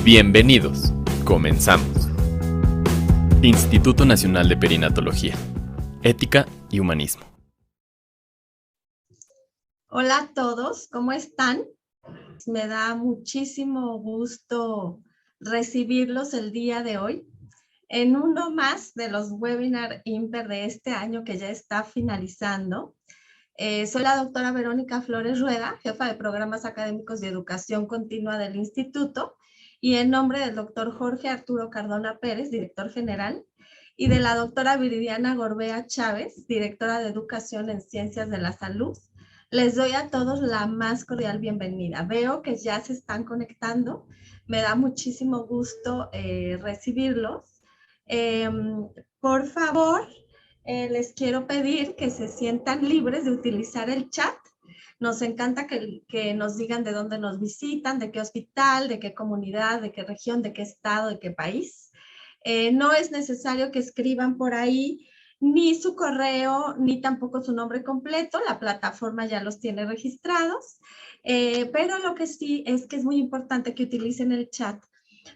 Bienvenidos. Comenzamos. Instituto Nacional de Perinatología, Ética y Humanismo. Hola a todos, ¿cómo están? Me da muchísimo gusto recibirlos el día de hoy en uno más de los webinars IMPER de este año que ya está finalizando. Soy la doctora Verónica Flores Rueda, jefa de programas académicos de educación continua del instituto, y en nombre del doctor Jorge Arturo Cardona Pérez, director general, y de la doctora Viridiana Gorbea Chávez, directora de educación en ciencias de la salud, les doy a todos la más cordial bienvenida. Veo que ya se están conectando, me da muchísimo gusto recibirlos. Por favor, les quiero pedir que se sientan libres de utilizar el chat. Nos encanta que nos digan de dónde nos visitan, de qué hospital, de qué comunidad, de qué región, de qué estado, de qué país. No es necesario que escriban por ahí ni su correo, ni tampoco su nombre completo. La plataforma ya los tiene registrados. Pero lo que sí es que es muy importante que utilicen el chat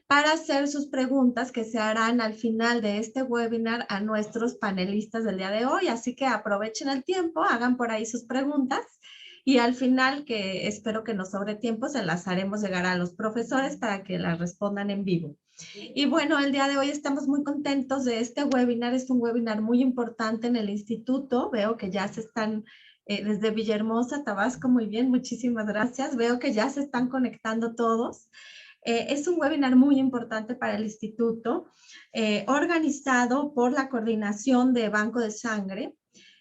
para hacer sus preguntas que se harán al final de este webinar a nuestros panelistas del día de hoy. Así que aprovechen el tiempo, hagan por ahí sus preguntas y al final, que espero que nos sobre tiempo, se las haremos llegar a los profesores para que las respondan en vivo. Y bueno, el día de hoy estamos muy contentos de este webinar. Es un webinar muy importante en el instituto. Veo que ya se están desde Villahermosa, Tabasco, muy bien, muchísimas gracias. Veo que ya se están conectando todos. Es un webinar muy importante para el instituto, organizado por la Coordinación de Banco de Sangre.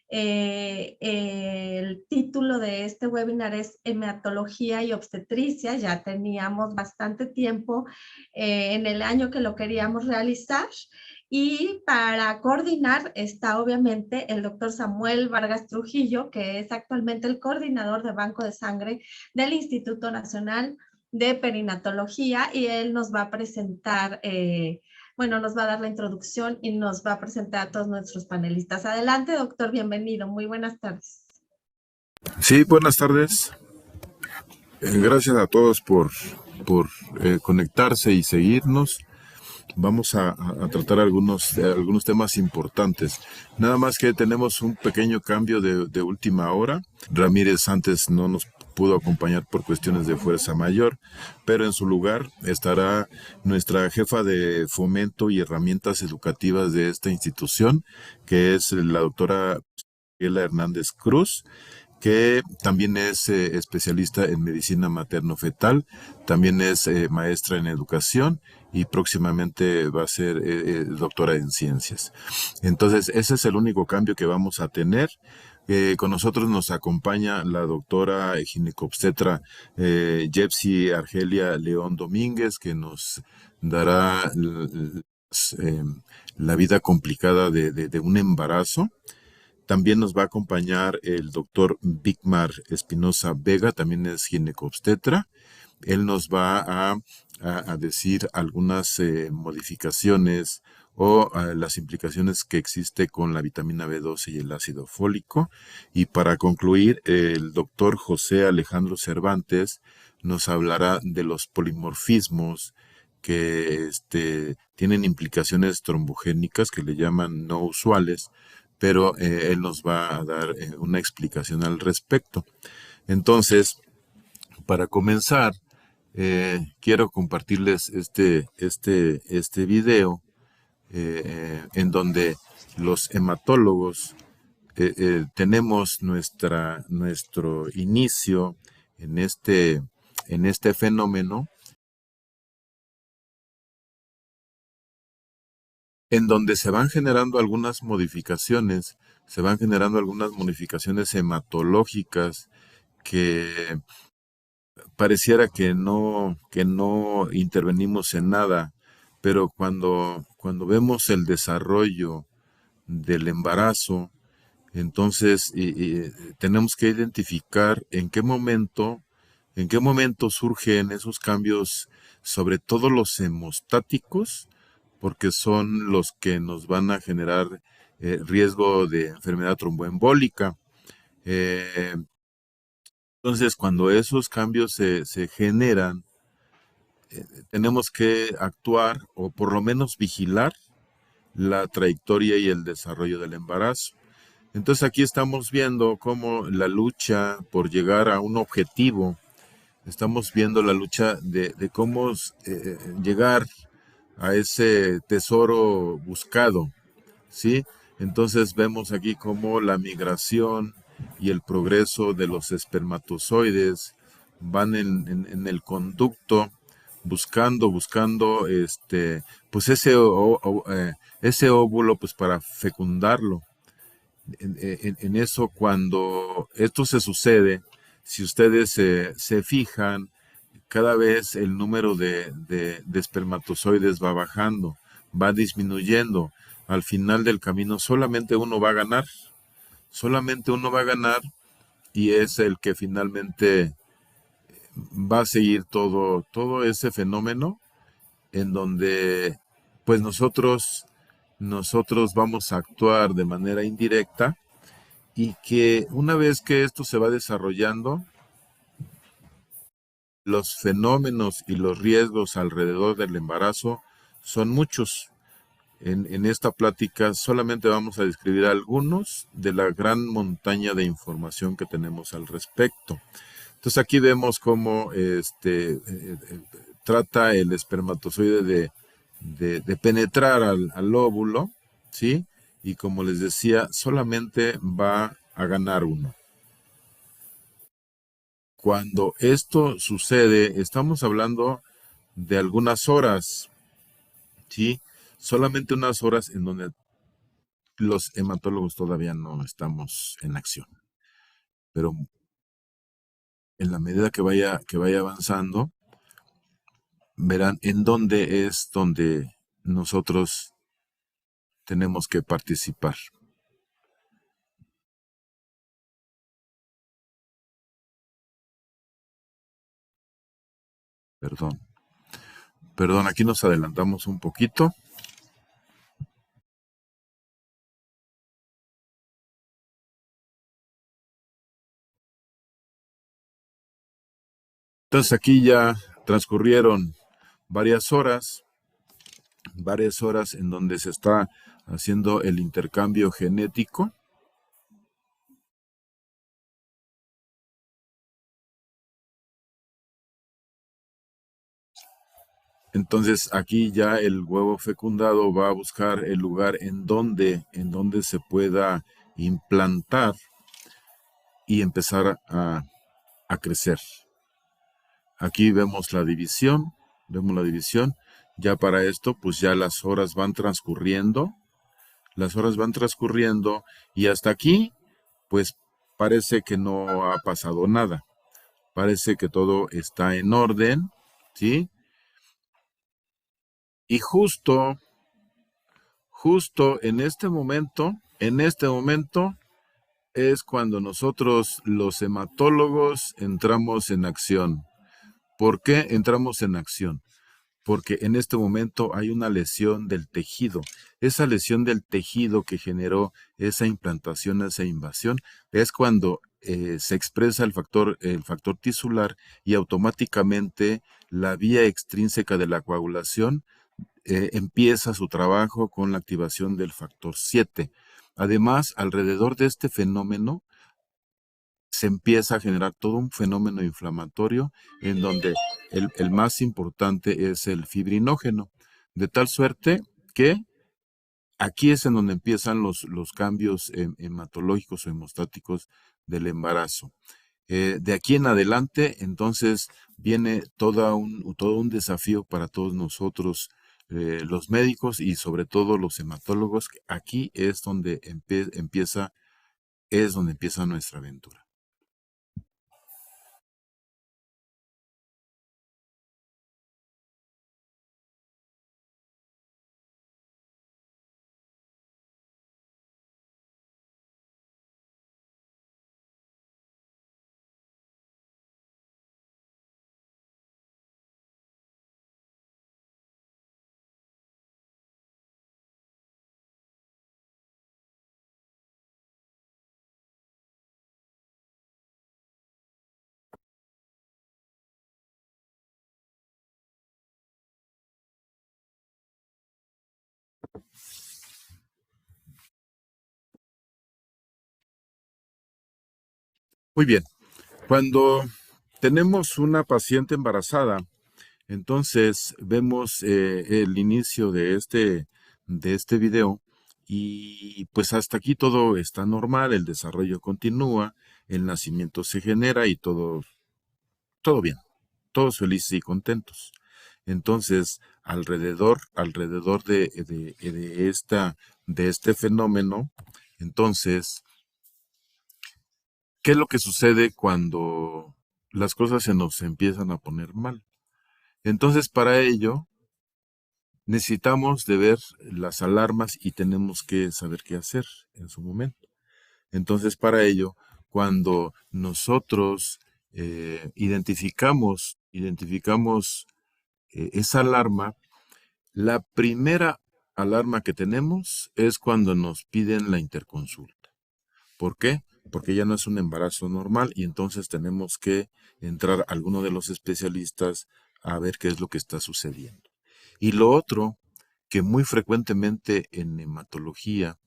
El título de este webinar es Hematología y Obstetricia. Ya teníamos bastante tiempo en el año que lo queríamos realizar. Y para coordinar está obviamente el doctor Samuel Vargas Trujillo, que es actualmente el coordinador de Banco de Sangre del Instituto Nacional de Perinatología, y él nos va a presentar, nos va a dar la introducción y nos va a presentar a todos nuestros panelistas. Adelante, doctor, bienvenido. Muy buenas tardes. Sí, buenas tardes. Gracias a todos por conectarse y seguirnos. Vamos a tratar algunos temas importantes. Nada más que tenemos un pequeño cambio de última hora. Ramírez antes no nos pudo acompañar por cuestiones de fuerza mayor, pero en su lugar estará nuestra jefa de fomento y herramientas educativas de esta institución, que es la doctora Gabriela Hernández Cruz, que también es especialista en medicina materno-fetal, también es maestra en educación y próximamente va a ser doctora en ciencias. Entonces, ese es el único cambio que vamos a tener. Con nosotros nos acompaña la doctora ginecobstetra Jepsi Argelia León Domínguez, que nos dará la vida complicada de un embarazo. También nos va a acompañar el doctor Vícmar Espinosa Vega, también es ginecobstetra. Él nos va a decir algunas modificaciones o las implicaciones que existe con la vitamina B12 y el ácido fólico. Y para concluir, el doctor José Alejandro Cervantes nos hablará de los polimorfismos que tienen implicaciones trombogénicas que le llaman no usuales, pero él nos va a dar una explicación al respecto. Entonces, para comenzar, quiero compartirles este video en donde los hematólogos tenemos nuestro inicio en este fenómeno, en donde se van generando algunas modificaciones hematológicas que pareciera que no intervenimos en nada, pero cuando vemos el desarrollo del embarazo, entonces tenemos que identificar en qué momento surgen esos cambios, sobre todo los hemostáticos, porque son los que nos van a generar riesgo de enfermedad tromboembólica. Entonces, cuando esos cambios se generan, tenemos que actuar o por lo menos vigilar la trayectoria y el desarrollo del embarazo. Entonces aquí estamos viendo cómo la lucha por llegar a un objetivo, estamos viendo la lucha de cómo llegar a ese tesoro buscado, ¿sí? Entonces vemos aquí cómo la migración y el progreso de los espermatozoides van en el conducto buscando pues ese óvulo pues para fecundarlo. En eso, cuando esto se sucede, si ustedes se fijan, cada vez el número de espermatozoides va bajando, va disminuyendo. Al final del camino solamente uno va a ganar y es el que finalmente va a seguir todo ese fenómeno en donde pues nosotros vamos a actuar de manera indirecta y que una vez que esto se va desarrollando, los fenómenos y los riesgos alrededor del embarazo son muchos. En esta plática solamente vamos a describir algunos de la gran montaña de información que tenemos al respecto. Entonces aquí vemos cómo trata el espermatozoide de penetrar al óvulo, ¿sí? Y como les decía, solamente va a ganar uno. Cuando esto sucede, estamos hablando de algunas horas, ¿sí? Solamente unas horas en donde los hematólogos todavía no estamos en acción. Pero en la medida que vaya avanzando, verán en dónde es donde nosotros tenemos que participar. Perdón. Perdón, aquí nos adelantamos un poquito. Entonces aquí ya transcurrieron varias horas en donde se está haciendo el intercambio genético. Entonces aquí ya el huevo fecundado va a buscar el lugar en donde se pueda implantar y empezar a crecer. Aquí vemos la división. Ya para esto, pues ya las horas van transcurriendo y hasta aquí, pues parece que no ha pasado nada. Parece que todo está en orden, ¿sí? Y justo en este momento es cuando nosotros los hematólogos entramos en acción. ¿Por qué entramos en acción? Porque en este momento hay una lesión del tejido. Esa lesión del tejido que generó esa implantación, esa invasión, es cuando se expresa el factor tisular y automáticamente la vía extrínseca de la coagulación empieza su trabajo con la activación del factor 7. Además, alrededor de este fenómeno se empieza a generar todo un fenómeno inflamatorio en donde el más importante es el fibrinógeno, de tal suerte que aquí es en donde empiezan los cambios hematológicos o hemostáticos del embarazo. De aquí en adelante, entonces, viene todo un desafío para todos nosotros, los médicos y sobre todo los hematólogos. Aquí es donde empieza nuestra aventura. Muy bien. Cuando tenemos una paciente embarazada, entonces vemos el inicio de este video y pues hasta aquí todo está normal, el desarrollo continúa, el nacimiento se genera y todo bien, todos felices y contentos. Entonces, alrededor de este fenómeno, entonces, ¿qué es lo que sucede cuando las cosas se nos empiezan a poner mal? Entonces, para ello, necesitamos de ver las alarmas y tenemos que saber qué hacer en su momento. Entonces, para ello, cuando nosotros identificamos esa alarma, la primera alarma que tenemos es cuando nos piden la interconsulta. ¿Por qué? Porque ya no es un embarazo normal y entonces tenemos que entrar a alguno de los especialistas a ver qué es lo que está sucediendo. Y lo otro que muy frecuentemente en hematología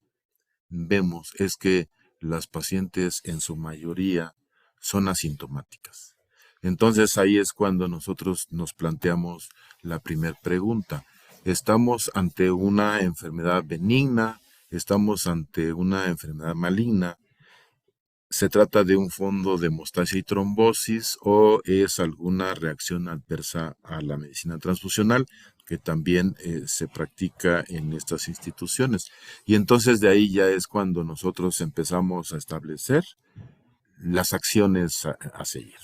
vemos es que las pacientes en su mayoría son asintomáticas. Entonces ahí es cuando nosotros nos planteamos la primera pregunta. ¿Estamos ante una enfermedad benigna? ¿Estamos ante una enfermedad maligna? ¿Se trata de un fondo de hemostasia y trombosis o es alguna reacción adversa a la medicina transfusional que también se practica en estas instituciones? Y entonces de ahí ya es cuando nosotros empezamos a establecer las acciones a seguir.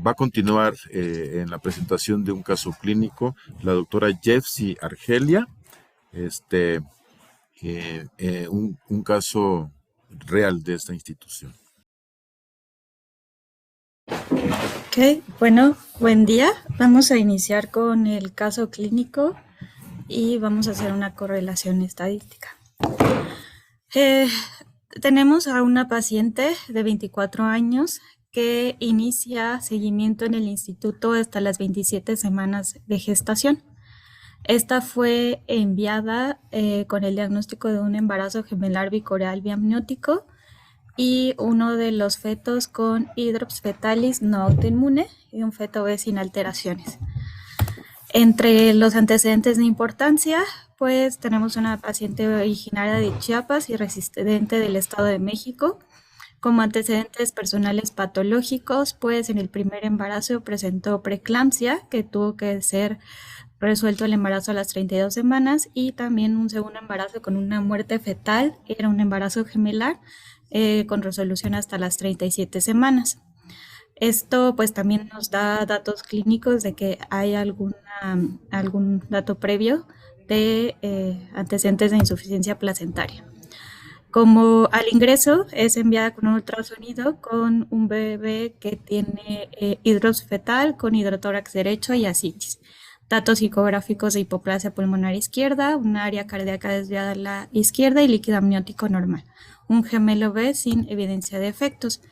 Va a continuar en la presentación de un caso clínico la doctora Jeffsy Argelia, un caso real de esta institución. Ok, bueno, buen día. Vamos a iniciar con el caso clínico y vamos a hacer una correlación estadística. Tenemos a una paciente de 24 años que inicia seguimiento en el instituto hasta las 27 semanas de gestación. Esta fue enviada con el diagnóstico de un embarazo gemelar bicoreal biamniótico y uno de los fetos con hidrops fetalis no autoinmune y un feto B sin alteraciones. Entre los antecedentes de importancia, pues tenemos una paciente originaria de Chiapas y residente del Estado de México. Como antecedentes personales patológicos, pues en el primer embarazo presentó preeclampsia, que tuvo que ser resuelto el embarazo a las 32 semanas, y también un segundo embarazo con una muerte fetal, era un embarazo gemelar, con resolución hasta las 37 semanas. Esto pues también nos da datos clínicos de que hay algún dato previo de antecedentes de insuficiencia placentaria. Como al ingreso es enviada con un ultrasonido con un bebé que tiene hidrops fetal con hidrotórax derecho y ascitis. Datos psicográficos de hipoplasia pulmonar izquierda, un área cardíaca desviada a la izquierda y líquido amniótico normal. Un gemelo B sin evidencia de efectos.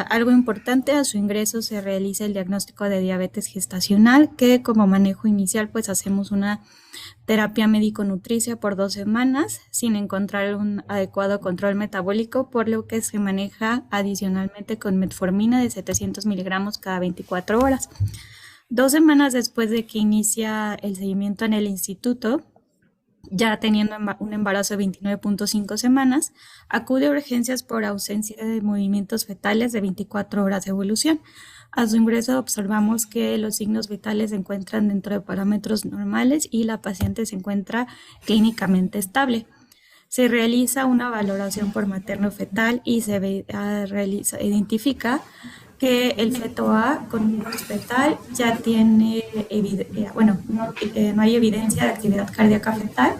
Algo importante, a su ingreso se realiza el diagnóstico de diabetes gestacional, que como manejo inicial pues hacemos una terapia médico-nutricia por 2 semanas sin encontrar un adecuado control metabólico, por lo que se maneja adicionalmente con metformina de 700 miligramos cada 24 horas. 2 semanas después de que inicia el seguimiento en el instituto, ya teniendo un embarazo de 29.5 semanas, acude a urgencias por ausencia de movimientos fetales de 24 horas de evolución. A su ingreso observamos que los signos vitales se encuentran dentro de parámetros normales y la paciente se encuentra clínicamente estable. Se realiza una valoración por materno-fetal y se identifica que el feto A con hidrops fetal ya tiene, no hay evidencia de actividad cardíaca fetal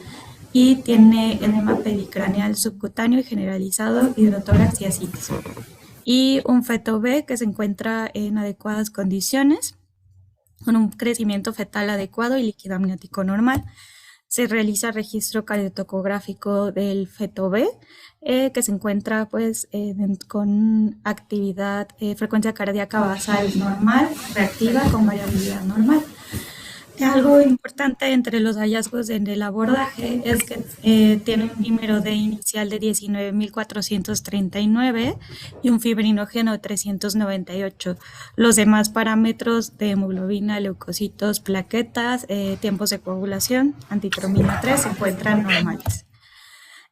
y tiene edema pericraneal subcutáneo y generalizado, hidrotórax y ascitis. Y un feto B que se encuentra en adecuadas condiciones, con un crecimiento fetal adecuado y líquido amniótico normal. Se realiza registro cardiotocográfico del feto B, que se encuentra pues con actividad, frecuencia cardíaca basal normal, reactiva con variabilidad normal. Algo importante entre los hallazgos en el abordaje es que tiene un dímero D inicial de 19.439 y un fibrinógeno de 398. Los demás parámetros de hemoglobina, leucocitos, plaquetas, tiempos de coagulación, antitromina 3 se encuentran normales.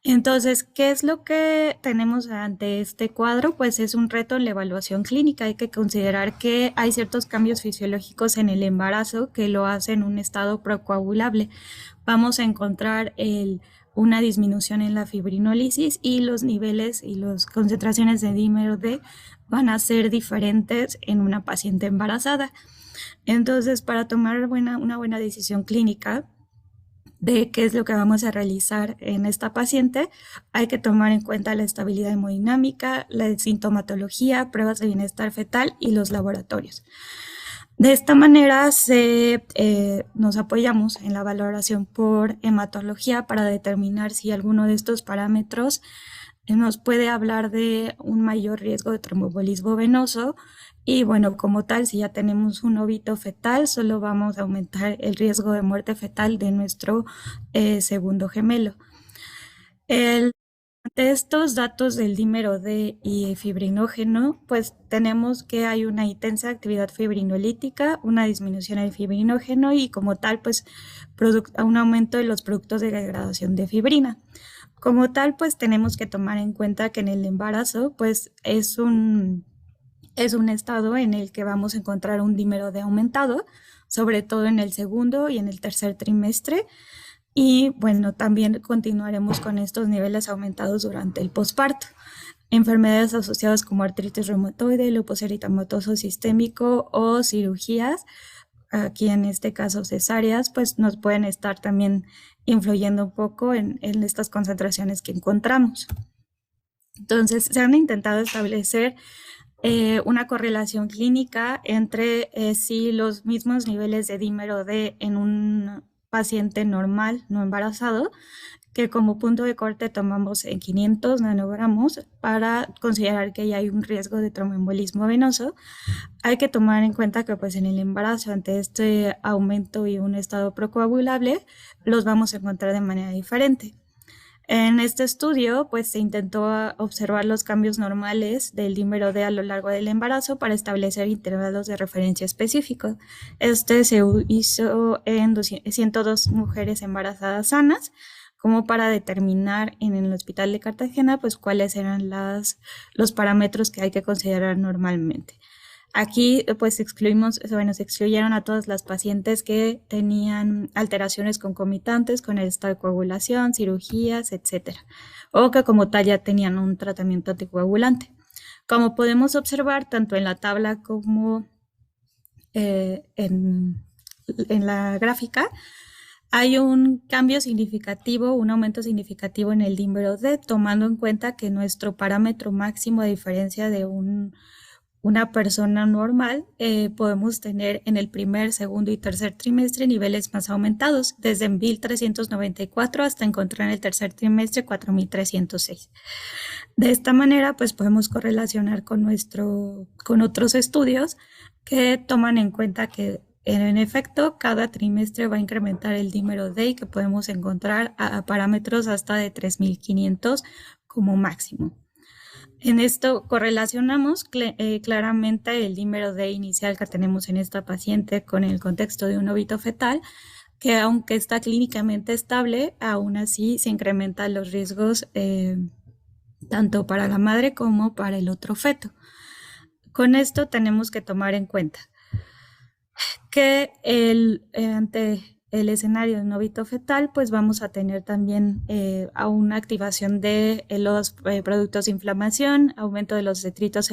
Entonces, ¿qué es lo que tenemos ante este cuadro? Pues es un reto en la evaluación clínica. Hay que considerar que hay ciertos cambios fisiológicos en el embarazo que lo hacen un estado procoagulable. Vamos a encontrar una disminución en la fibrinólisis y los niveles y las concentraciones de dímero D van a ser diferentes en una paciente embarazada. Entonces, para tomar una buena decisión clínica de qué es lo que vamos a realizar en esta paciente, hay que tomar en cuenta la estabilidad hemodinámica, la sintomatología, pruebas de bienestar fetal y los laboratorios. De esta manera nos apoyamos en la valoración por hematología para determinar si alguno de estos parámetros nos puede hablar de un mayor riesgo de tromboembolismo venoso. Y bueno, como tal, si ya tenemos un óbito fetal, solo vamos a aumentar el riesgo de muerte fetal de nuestro segundo gemelo. Ante estos datos del dímero D y fibrinógeno, pues tenemos que hay una intensa actividad fibrinolítica, una disminución del fibrinógeno y como tal, pues un aumento de los productos de degradación de fibrina. Como tal, pues tenemos que tomar en cuenta que en el embarazo, pues es un estado en el que vamos a encontrar un dímero D aumentado, sobre todo en el segundo y en el tercer trimestre. Y bueno, también continuaremos con estos niveles aumentados durante el posparto. Enfermedades asociadas como artritis reumatoide, lupus eritematoso sistémico o cirugías, aquí en este caso cesáreas, pues nos pueden estar también influyendo un poco en estas concentraciones que encontramos. Entonces, se han intentado establecer una correlación clínica entre si los mismos niveles de dímero D en un paciente normal, no embarazado, que como punto de corte tomamos en 500 nanogramos para considerar que ya hay un riesgo de tromboembolismo venoso. Hay que tomar en cuenta que pues en el embarazo, ante este aumento y un estado procoagulable, los vamos a encontrar de manera diferente. En este estudio, pues se intentó observar los cambios normales del dímero D a lo largo del embarazo para establecer intervalos de referencia específicos. Este se hizo en 102 mujeres embarazadas sanas, como para determinar en el hospital de Cartagena, pues cuáles eran los parámetros que hay que considerar normalmente. Aquí pues se excluyeron a todas las pacientes que tenían alteraciones concomitantes con el estado de coagulación, cirugías, etcétera, o que como tal ya tenían un tratamiento anticoagulante. Como podemos observar tanto en la tabla como en la gráfica, hay un cambio significativo, un aumento significativo en el dímero D, tomando en cuenta que nuestro parámetro máximo, a diferencia de una persona normal, podemos tener en el primer, segundo y tercer trimestre niveles más aumentados, desde 1.394 hasta encontrar en el tercer trimestre 4.306. De esta manera, pues podemos correlacionar con otros estudios que toman en cuenta que en efecto, cada trimestre va a incrementar el dímero D y que podemos encontrar a parámetros hasta de 3.500 como máximo. En esto correlacionamos claramente el dímero D inicial que tenemos en esta paciente con el contexto de un óbito fetal, que aunque está clínicamente estable, aún así se incrementan los riesgos tanto para la madre como para el otro feto. Con esto tenemos que tomar en cuenta que ante el escenario de un óbito fetal, pues vamos a tener también a una activación de los productos de inflamación, aumento de los detritos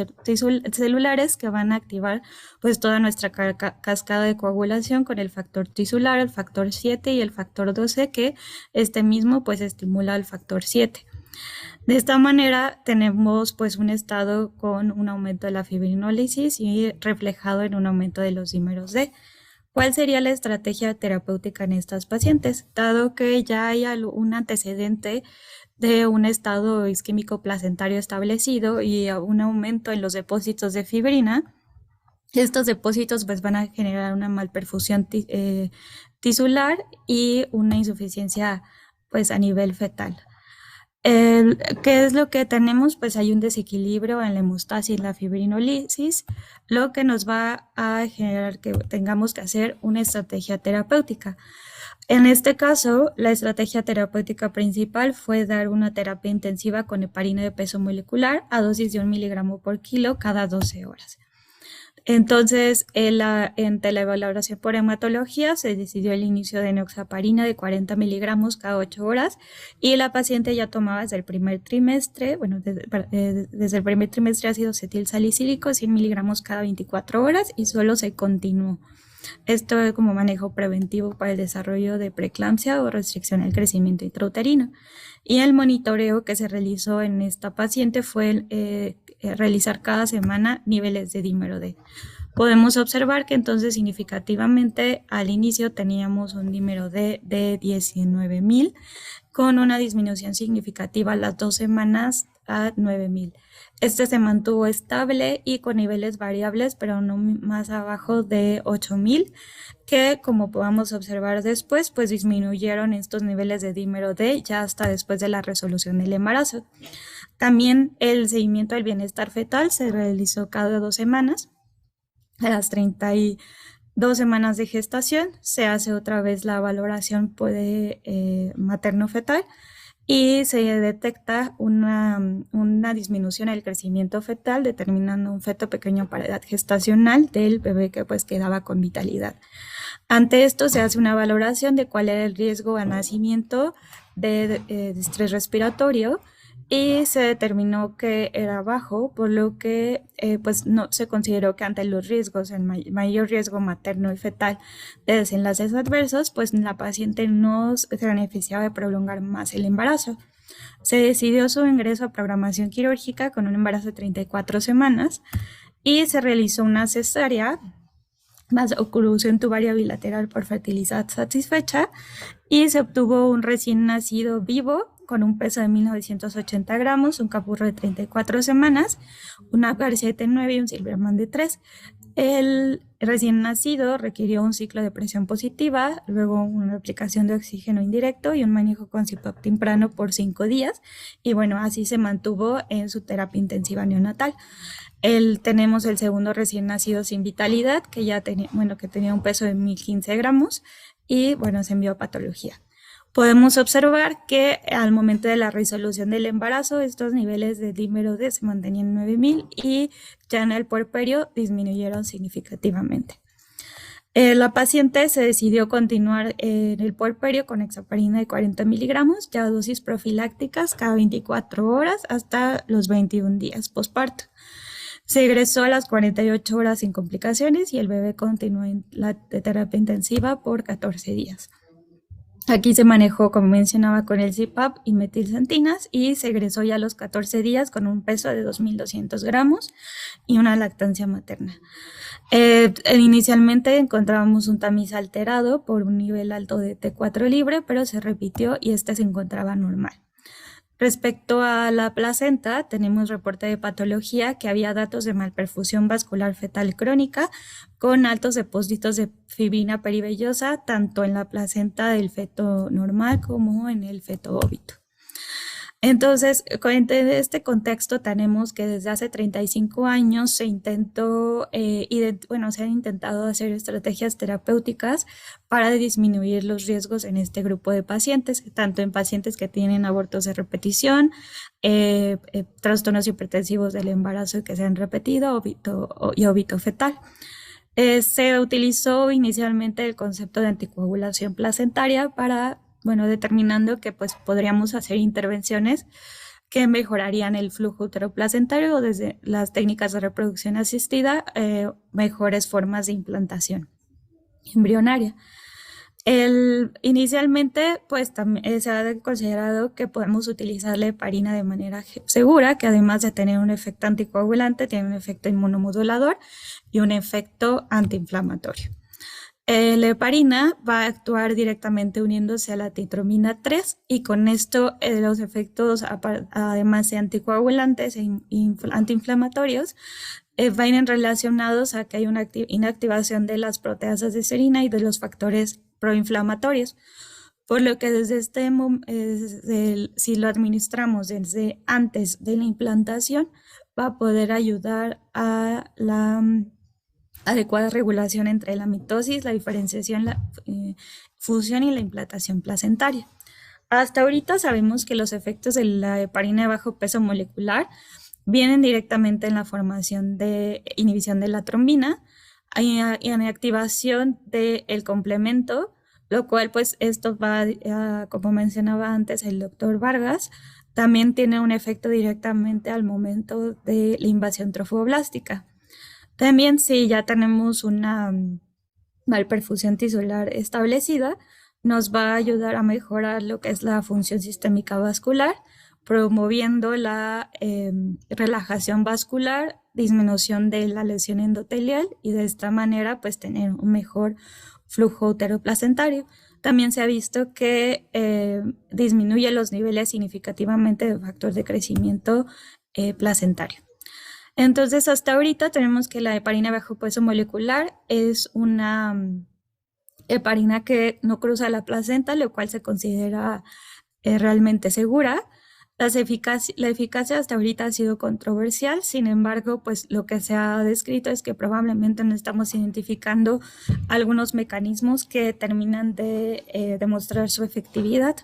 celulares que van a activar pues toda nuestra cascada de coagulación con el factor tisular, el factor 7 y el factor 12, que este mismo pues estimula el factor 7. De esta manera tenemos pues un estado con un aumento de la fibrinólisis y reflejado en un aumento de los dímeros D. ¿Cuál sería la estrategia terapéutica en estas pacientes? Dado que ya hay un antecedente de un estado isquémico placentario establecido y un aumento en los depósitos de fibrina, Estos depósitos pues van a generar una malperfusión tisular y una insuficiencia pues a nivel fetal. ¿Qué es lo que tenemos? Pues hay un desequilibrio en la hemostasis y la fibrinolisis, lo que nos va a generar que tengamos que hacer una estrategia terapéutica. En este caso, la estrategia terapéutica principal fue dar una terapia intensiva con heparina de peso molecular a dosis de 1 miligramo por kilo cada 12 horas. Entonces, entre la evaluación por hematología se decidió el inicio de enoxaparina de 40 miligramos cada 8 horas y la paciente ya tomaba desde el primer trimestre, desde el primer trimestre ácido acetilsalicílico 100 miligramos cada 24 horas y solo se continuó. Esto es como manejo preventivo para el desarrollo de preeclampsia o restricción al crecimiento intrauterino. Y el monitoreo que se realizó en esta paciente fue realizar cada semana niveles de dímero D. Podemos observar que entonces significativamente al inicio teníamos un dímero D de 19,000 con una disminución significativa a las 2 semanas a 9,000. Este se mantuvo estable y con niveles variables, pero no más abajo de 8,000, que como podamos observar después, pues disminuyeron estos niveles de dímero D ya hasta después de la resolución del embarazo. También el seguimiento del bienestar fetal se realizó cada 2 semanas. A las 32 semanas de gestación se hace otra vez la valoración materno-fetal y se detecta una disminución en el crecimiento fetal, determinando un feto pequeño para edad gestacional del bebé que pues quedaba con vitalidad. Ante esto se hace una valoración de cuál era el riesgo a nacimiento de estrés respiratorio y se determinó que era bajo, por lo que pues no se consideró que ante los riesgos, el mayor riesgo materno y fetal de desenlaces adversos, pues la paciente no se beneficiaba de prolongar más el embarazo. Se decidió su ingreso a programación quirúrgica con un embarazo de 34 semanas y se realizó una cesárea más oclusión tubaria bilateral por fertilidad satisfecha y se obtuvo un recién nacido vivo con un peso de 1.980 gramos, un capurro de 34 semanas, una Garcia de 9 y un Silverman de 3. El recién nacido requirió un ciclo de presión positiva, luego una aplicación de oxígeno indirecto y un manejo con CPAP temprano por 5 días. Y bueno, así se mantuvo en su terapia intensiva neonatal. Tenemos el segundo recién nacido sin vitalidad, que ya tenía, que tenía un peso de 1.015 gramos y bueno, se envió a patología. Podemos observar que al momento de la resolución del embarazo, estos niveles de dímero D se mantenían en 9,000 y ya en el puerperio disminuyeron significativamente. La paciente se decidió continuar en el puerperio con hexaparina de 40 miligramos, ya dosis profilácticas cada 24 horas hasta los 21 días posparto. Se egresó a las 48 horas sin complicaciones y el bebé continuó en la terapia intensiva por 14 días. Aquí se manejó, como mencionaba, con el CPAP y metilxantinas y se egresó ya a los 14 días con un peso de 2.200 gramos y una lactancia materna. Inicialmente encontrábamos un tamiz alterado por un nivel alto de T4 libre, pero se repitió y este se encontraba normal. Respecto a la placenta, tenemos reporte de patología que había datos de malperfusión vascular fetal crónica con altos depósitos de fibrina perivellosa tanto en la placenta del feto normal como en el feto óbito. Entonces, en este contexto tenemos que desde hace 35 años se se han intentado hacer estrategias terapéuticas para disminuir los riesgos en este grupo de pacientes, tanto en pacientes que tienen abortos de repetición, trastornos hipertensivos del embarazo que se han repetido y óbito fetal. Se utilizó inicialmente el concepto de anticoagulación placentaria para determinando que pues podríamos hacer intervenciones que mejorarían el flujo uteroplacentario o desde las técnicas de reproducción asistida, mejores formas de implantación embrionaria. Inicialmente pues también se ha considerado que podemos utilizar la heparina de manera segura, que además de tener un efecto anticoagulante, tiene un efecto inmunomodulador y un efecto antiinflamatorio. La heparina va a actuar directamente uniéndose a la titromina 3 y con esto los efectos, además de anticoagulantes e antiinflamatorios, vienen relacionados a que hay una inactivación de las proteasas de serina y de los factores proinflamatorios. Por lo que desde si lo administramos desde antes de la implantación, va a poder ayudar a la adecuada regulación entre la mitosis, la diferenciación, la fusión y la implantación placentaria. Hasta ahorita sabemos que los efectos de la heparina de bajo peso molecular vienen directamente en la formación de inhibición de la trombina y en activación del complemento, lo cual pues esto va, como mencionaba antes el doctor Vargas, también tiene un efecto directamente al momento de la invasión trofoblástica. También si ya tenemos una malperfusión tisular establecida, nos va a ayudar a mejorar lo que es la función sistémica vascular, promoviendo la relajación vascular, disminución de la lesión endotelial y de esta manera pues tener un mejor flujo uteroplacentario. También se ha visto que disminuye los niveles significativamente de factor de crecimiento placentario. Entonces, hasta ahorita tenemos que la heparina bajo peso molecular es una heparina que no cruza la placenta, lo cual se considera realmente segura. La eficacia hasta ahorita ha sido controversial, sin embargo, pues lo que se ha descrito es que probablemente no estamos identificando algunos mecanismos que terminan de demostrar su efectividad.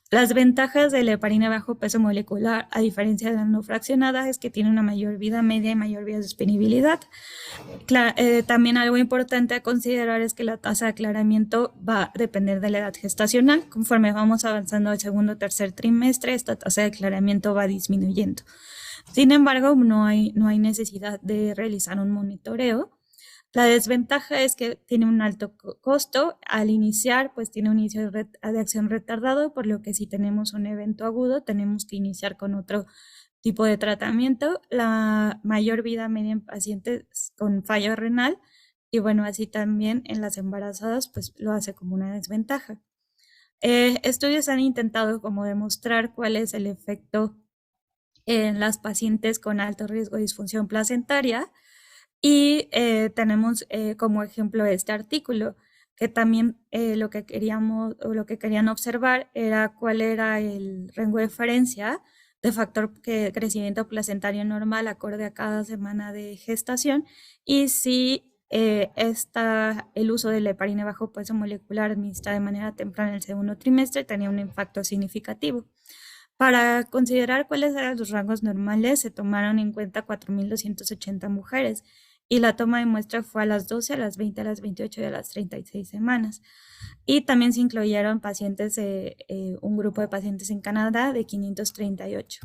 Las ventajas de la heparina bajo peso molecular, a diferencia de la no fraccionada, es que tiene una mayor vida media y mayor vida de disponibilidad. También algo importante a considerar es que la tasa de aclaramiento va a depender de la edad gestacional. Conforme vamos avanzando al segundo o tercer trimestre, esta tasa de aclaramiento va disminuyendo. Sin embargo, no hay necesidad de realizar un monitoreo. La desventaja es que tiene un alto costo. Al iniciar, pues tiene un inicio de acción retardado, por lo que si tenemos un evento agudo, tenemos que iniciar con otro tipo de tratamiento. La mayor vida media en pacientes con fallo renal y bueno, así también en las embarazadas, pues lo hace como una desventaja. Estudios han intentado como demostrar cuál es el efecto en las pacientes con alto riesgo de disfunción placentaria. Y tenemos como ejemplo este artículo, que también lo que querían observar era cuál era el rango de diferencia de factor de crecimiento placentario normal acorde a cada semana de gestación y si el uso de la heparina bajo peso molecular administrada de manera temprana en el segundo trimestre tenía un impacto significativo. Para considerar cuáles eran los rangos normales, se tomaron en cuenta 4.280 mujeres y la toma de muestra fue a las 12, a las 20, a las 28 y a las 36 semanas. Y también se incluyeron pacientes, un grupo de pacientes en Canadá de 538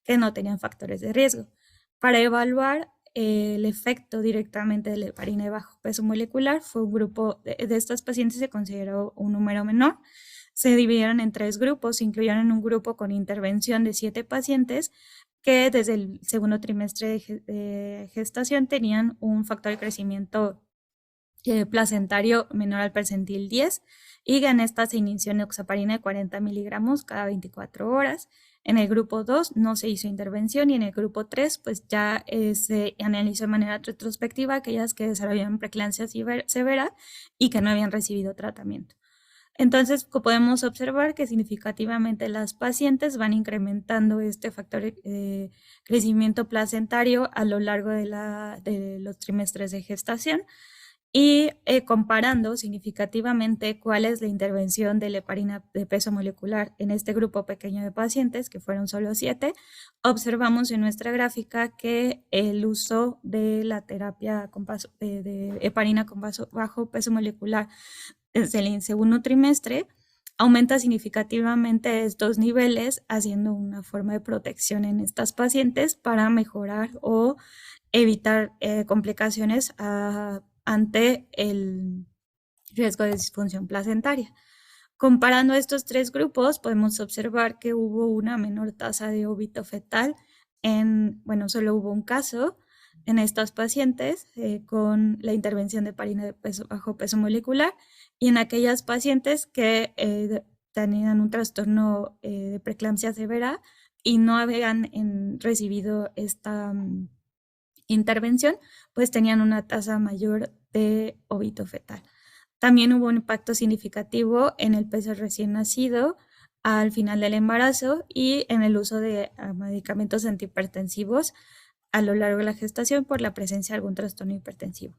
que no tenían factores de riesgo. Para evaluar el efecto directamente de la heparina de bajo peso molecular, fue un grupo de estos pacientes se consideró un número menor. Se dividieron en 3 grupos, se incluyeron un grupo con intervención de 7 pacientes que desde el segundo trimestre de gestación tenían un factor de crecimiento placentario menor al percentil 10 y en esta se inició enoxaparina de 40 miligramos cada 24 horas. En el grupo 2 no se hizo intervención y en el grupo 3 pues ya se analizó de manera retrospectiva aquellas que desarrollaban preeclampsia severa y que no habían recibido tratamiento. Entonces, podemos observar que significativamente las pacientes van incrementando este factor de crecimiento placentario a lo largo de los trimestres de gestación y comparando significativamente cuál es la intervención de la heparina de peso molecular en este grupo pequeño de pacientes, que fueron solo 7, observamos en nuestra gráfica que el uso de la terapia de heparina con bajo peso molecular desde el segundo trimestre aumenta significativamente estos niveles, haciendo una forma de protección en estas pacientes para mejorar o evitar complicaciones ante el riesgo de disfunción placentaria. Comparando estos 3 grupos, podemos observar que hubo una menor tasa de óbito fetal solo hubo un caso, en estas pacientes con la intervención de heparina de bajo peso molecular y en aquellas pacientes que tenían un trastorno de preeclampsia severa y no habían recibido esta intervención, pues tenían una tasa mayor de óbito fetal. También hubo un impacto significativo en el peso recién nacido al final del embarazo y en el uso de medicamentos antihipertensivos a lo largo de la gestación por la presencia de algún trastorno hipertensivo.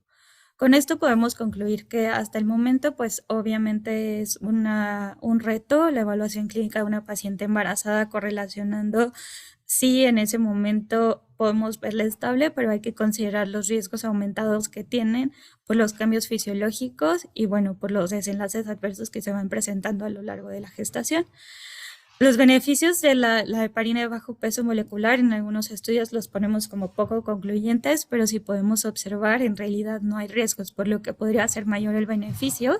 Con esto podemos concluir que hasta el momento, pues obviamente es un reto la evaluación clínica de una paciente embarazada correlacionando si en ese momento podemos verla estable, pero hay que considerar los riesgos aumentados que tienen por los cambios fisiológicos y bueno, por los desenlaces adversos que se van presentando a lo largo de la gestación. Los beneficios de la heparina de bajo peso molecular en algunos estudios los ponemos como poco concluyentes, pero si podemos observar, en realidad no hay riesgos, por lo que podría ser mayor el beneficio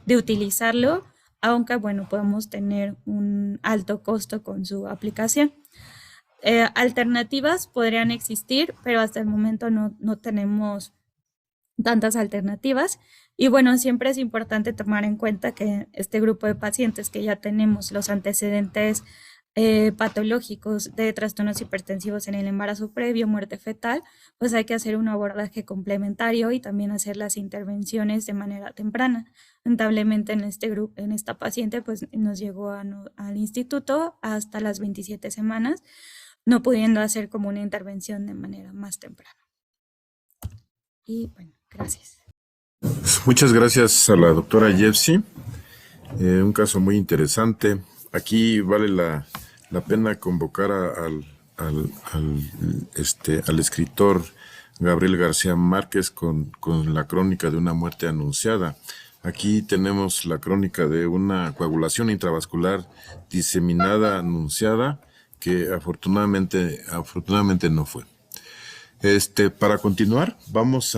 de utilizarlo, aunque bueno, podemos tener un alto costo con su aplicación. Alternativas podrían existir, pero hasta el momento no tenemos tantas alternativas. Y bueno, siempre es importante tomar en cuenta que este grupo de pacientes que ya tenemos los antecedentes patológicos de trastornos hipertensivos en el embarazo previo, muerte fetal, pues hay que hacer un abordaje complementario y también hacer las intervenciones de manera temprana. Lamentablemente en esta paciente pues nos llegó al instituto hasta las 27 semanas, no pudiendo hacer como una intervención de manera más temprana. Y bueno, gracias. Muchas gracias a la doctora Yepsi. Un caso muy interesante. Aquí vale la pena convocar al escritor Gabriel García Márquez con la crónica de una muerte anunciada. Aquí tenemos la crónica de una coagulación intravascular diseminada anunciada que afortunadamente no fue. Para continuar, vamos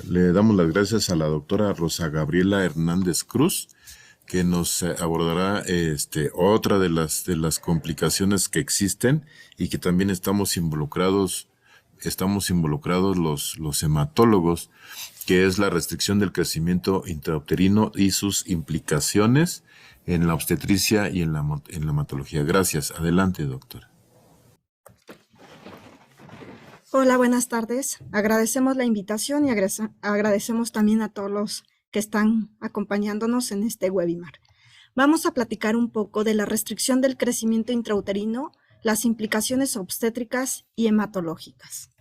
le damos las gracias a la doctora Rosa Gabriela Hernández Cruz, que nos abordará otra de las complicaciones que existen y que también estamos involucrados los hematólogos, que es la restricción del crecimiento intrauterino y sus implicaciones en la obstetricia y en la hematología. Gracias. Adelante, doctora. Hola, buenas tardes. Agradecemos la invitación y agradecemos también a todos los que están acompañándonos en este webinar. Vamos a platicar un poco de la restricción del crecimiento intrauterino, las implicaciones obstétricas y hematológicas.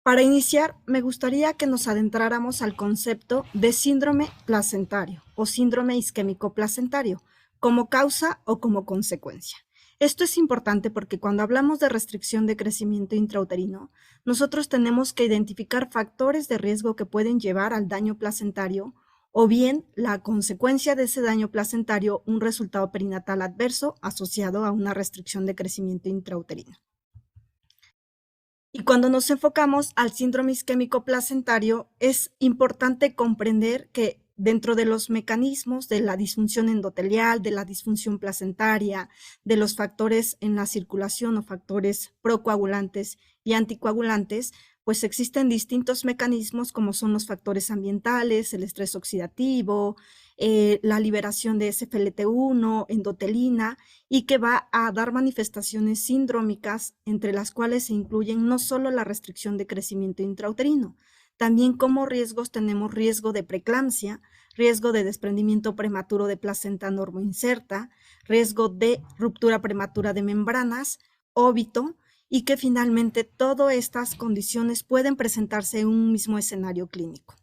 Para iniciar, me gustaría que nos adentráramos al concepto de síndrome placentario o síndrome isquémico placentario, como causa o como consecuencia. Esto es importante porque cuando hablamos de restricción de crecimiento intrauterino, nosotros tenemos que identificar factores de riesgo que pueden llevar al daño placentario o bien la consecuencia de ese daño placentario, un resultado perinatal adverso asociado a una restricción de crecimiento intrauterino. Y cuando nos enfocamos al síndrome isquémico placentario, es importante comprender que dentro de los mecanismos de la disfunción endotelial, de la disfunción placentaria, de los factores en la circulación o factores procoagulantes y anticoagulantes, pues existen distintos mecanismos como son los factores ambientales, el estrés oxidativo, la liberación de SFLT1, endotelina, y que va a dar manifestaciones sindrómicas, entre las cuales se incluyen no solo la restricción de crecimiento intrauterino, también como riesgos tenemos riesgo de preeclampsia, riesgo de desprendimiento prematuro de placenta normoinserta, riesgo de ruptura prematura de membranas, óbito, y que finalmente todas estas condiciones pueden presentarse en un mismo escenario clínico.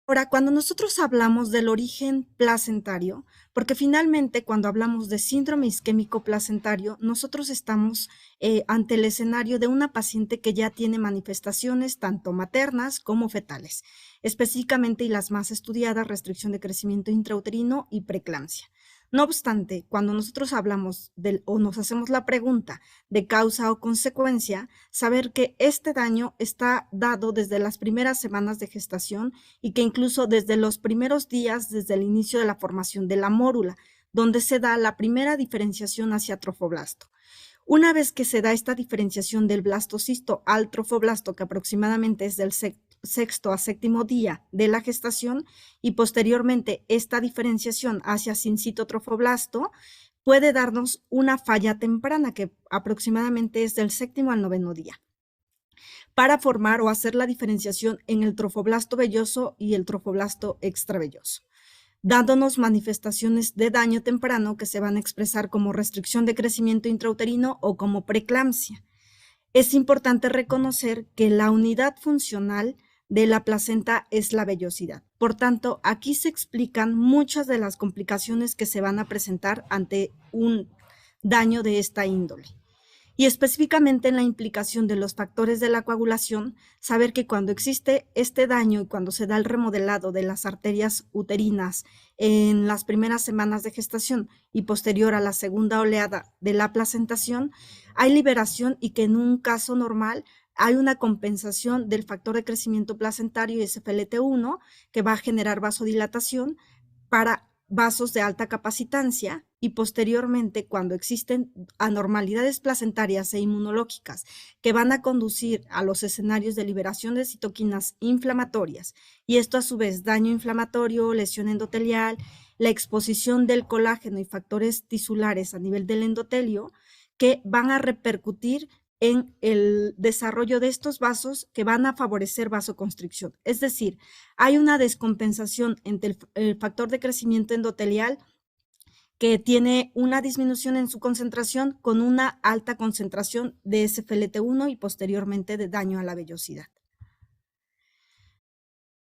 Ahora, cuando nosotros hablamos del origen placentario, porque finalmente cuando hablamos de síndrome isquémico placentario, nosotros estamos ante el escenario de una paciente que ya tiene manifestaciones tanto maternas como fetales, específicamente y las más estudiadas, restricción de crecimiento intrauterino y preeclampsia. No obstante, cuando nosotros hablamos o nos hacemos la pregunta de causa o consecuencia, saber que este daño está dado desde las primeras semanas de gestación y que incluso desde los primeros días, desde el inicio de la formación de la mórula, donde se da la primera diferenciación hacia trofoblasto. Una vez que se da esta diferenciación del blastocisto al trofoblasto, que aproximadamente es del sexto a séptimo día de la gestación, y posteriormente esta diferenciación hacia sincitotrofoblasto, puede darnos una falla temprana, que aproximadamente es del séptimo al noveno día, para formar o hacer la diferenciación en el trofoblasto velloso y el trofoblasto extravelloso, dándonos manifestaciones de daño temprano que se van a expresar como restricción de crecimiento intrauterino o como preeclampsia. Es importante reconocer que la unidad funcional de la placenta es la vellosidad. Por tanto, aquí se explican muchas de las complicaciones que se van a presentar ante un daño de esta índole. Y específicamente en la implicación de los factores de la coagulación, saber que cuando existe este daño y cuando se da el remodelado de las arterias uterinas en las primeras semanas de gestación y posterior a la segunda oleada de la placentación, hay liberación y que en un caso normal hay una compensación del factor de crecimiento placentario y SFLT1 que va a generar vasodilatación para vasos de alta capacitancia, y posteriormente, cuando existen anormalidades placentarias e inmunológicas que van a conducir a los escenarios de liberación de citoquinas inflamatorias, y esto a su vez daño inflamatorio, lesión endotelial, la exposición del colágeno y factores tisulares a nivel del endotelio, que van a repercutir en el desarrollo de estos vasos que van a favorecer vasoconstricción. Es decir, hay una descompensación entre el factor de crecimiento endotelial, que tiene una disminución en su concentración con una alta concentración de SFLT1 y posteriormente de daño a la vellosidad.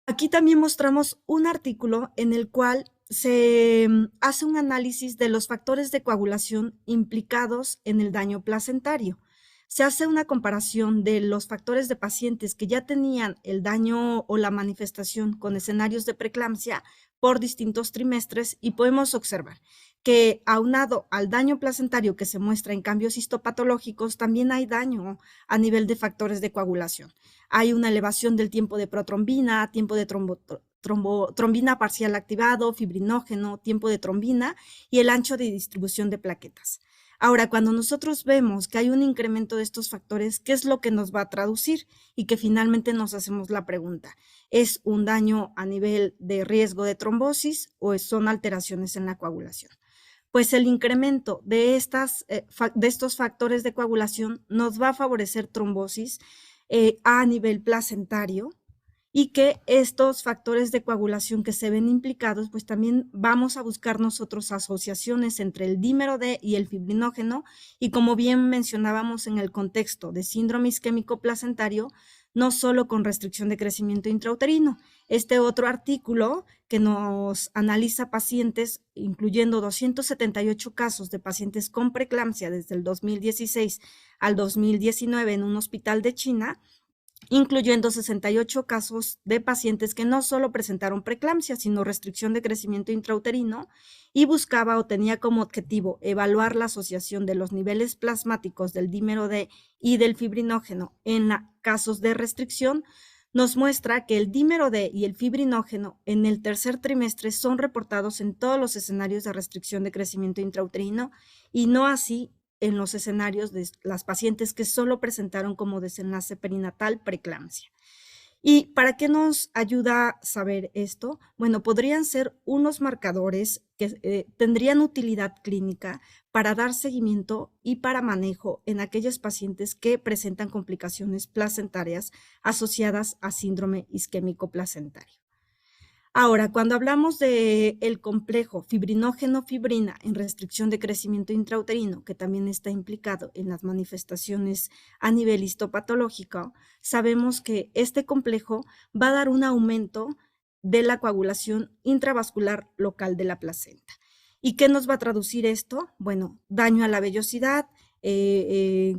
Aquí también mostramos un artículo en el cual se hace un análisis de los factores de coagulación implicados en el daño placentario. Se hace una comparación de los factores de pacientes que ya tenían el daño o la manifestación con escenarios de preeclampsia por distintos trimestres, y podemos observar que aunado al daño placentario que se muestra en cambios histopatológicos, también hay daño a nivel de factores de coagulación. Hay una elevación del tiempo de protrombina, tiempo de trombina parcial activado, fibrinógeno, tiempo de trombina y el ancho de distribución de plaquetas. Ahora, cuando nosotros vemos que hay un incremento de estos factores, ¿qué es lo que nos va a traducir? Y que finalmente nos hacemos la pregunta, ¿es un daño a nivel de riesgo de trombosis o son alteraciones en la coagulación? Pues el incremento de estos factores de coagulación nos va a favorecer trombosis a nivel placentario, y que estos factores de coagulación que se ven implicados, pues también vamos a buscar nosotros asociaciones entre el dímero D y el fibrinógeno, y como bien mencionábamos en el contexto de síndrome isquémico placentario, no solo con restricción de crecimiento intrauterino. Este otro artículo que nos analiza pacientes, incluyendo 278 casos de pacientes con preeclampsia desde el 2016 al 2019 en un hospital de China, incluyendo 68 casos de pacientes que no solo presentaron preeclampsia, sino restricción de crecimiento intrauterino, y buscaba o tenía como objetivo evaluar la asociación de los niveles plasmáticos del dímero D y del fibrinógeno en casos de restricción. Nos muestra que el dímero D y el fibrinógeno en el tercer trimestre son reportados en todos los escenarios de restricción de crecimiento intrauterino, y no así en los escenarios de las pacientes que solo presentaron como desenlace perinatal preeclampsia. ¿Y para qué nos ayuda saber esto? Bueno, podrían ser unos marcadores que tendrían utilidad clínica para dar seguimiento y para manejo en aquellos pacientes que presentan complicaciones placentarias asociadas a síndrome isquémico placentario. Ahora, cuando hablamos del complejo fibrinógeno-fibrina en restricción de crecimiento intrauterino, que también está implicado en las manifestaciones a nivel histopatológico, sabemos que este complejo va a dar un aumento de la coagulación intravascular local de la placenta. ¿Y qué nos va a traducir esto? Bueno, daño a la vellosidad,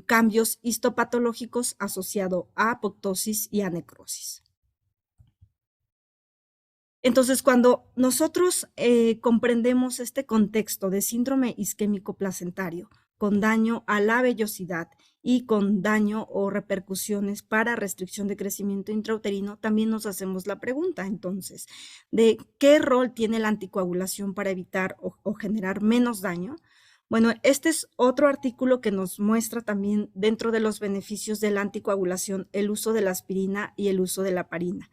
cambios histopatológicos asociados a apoptosis y a necrosis. Entonces, cuando nosotros comprendemos este contexto de síndrome isquémico placentario con daño a la vellosidad y con daño o repercusiones para restricción de crecimiento intrauterino, también nos hacemos la pregunta, entonces, de qué rol tiene la anticoagulación para evitar o generar menos daño. Bueno, este es otro artículo que nos muestra también dentro de los beneficios de la anticoagulación el uso de la aspirina y el uso de la heparina,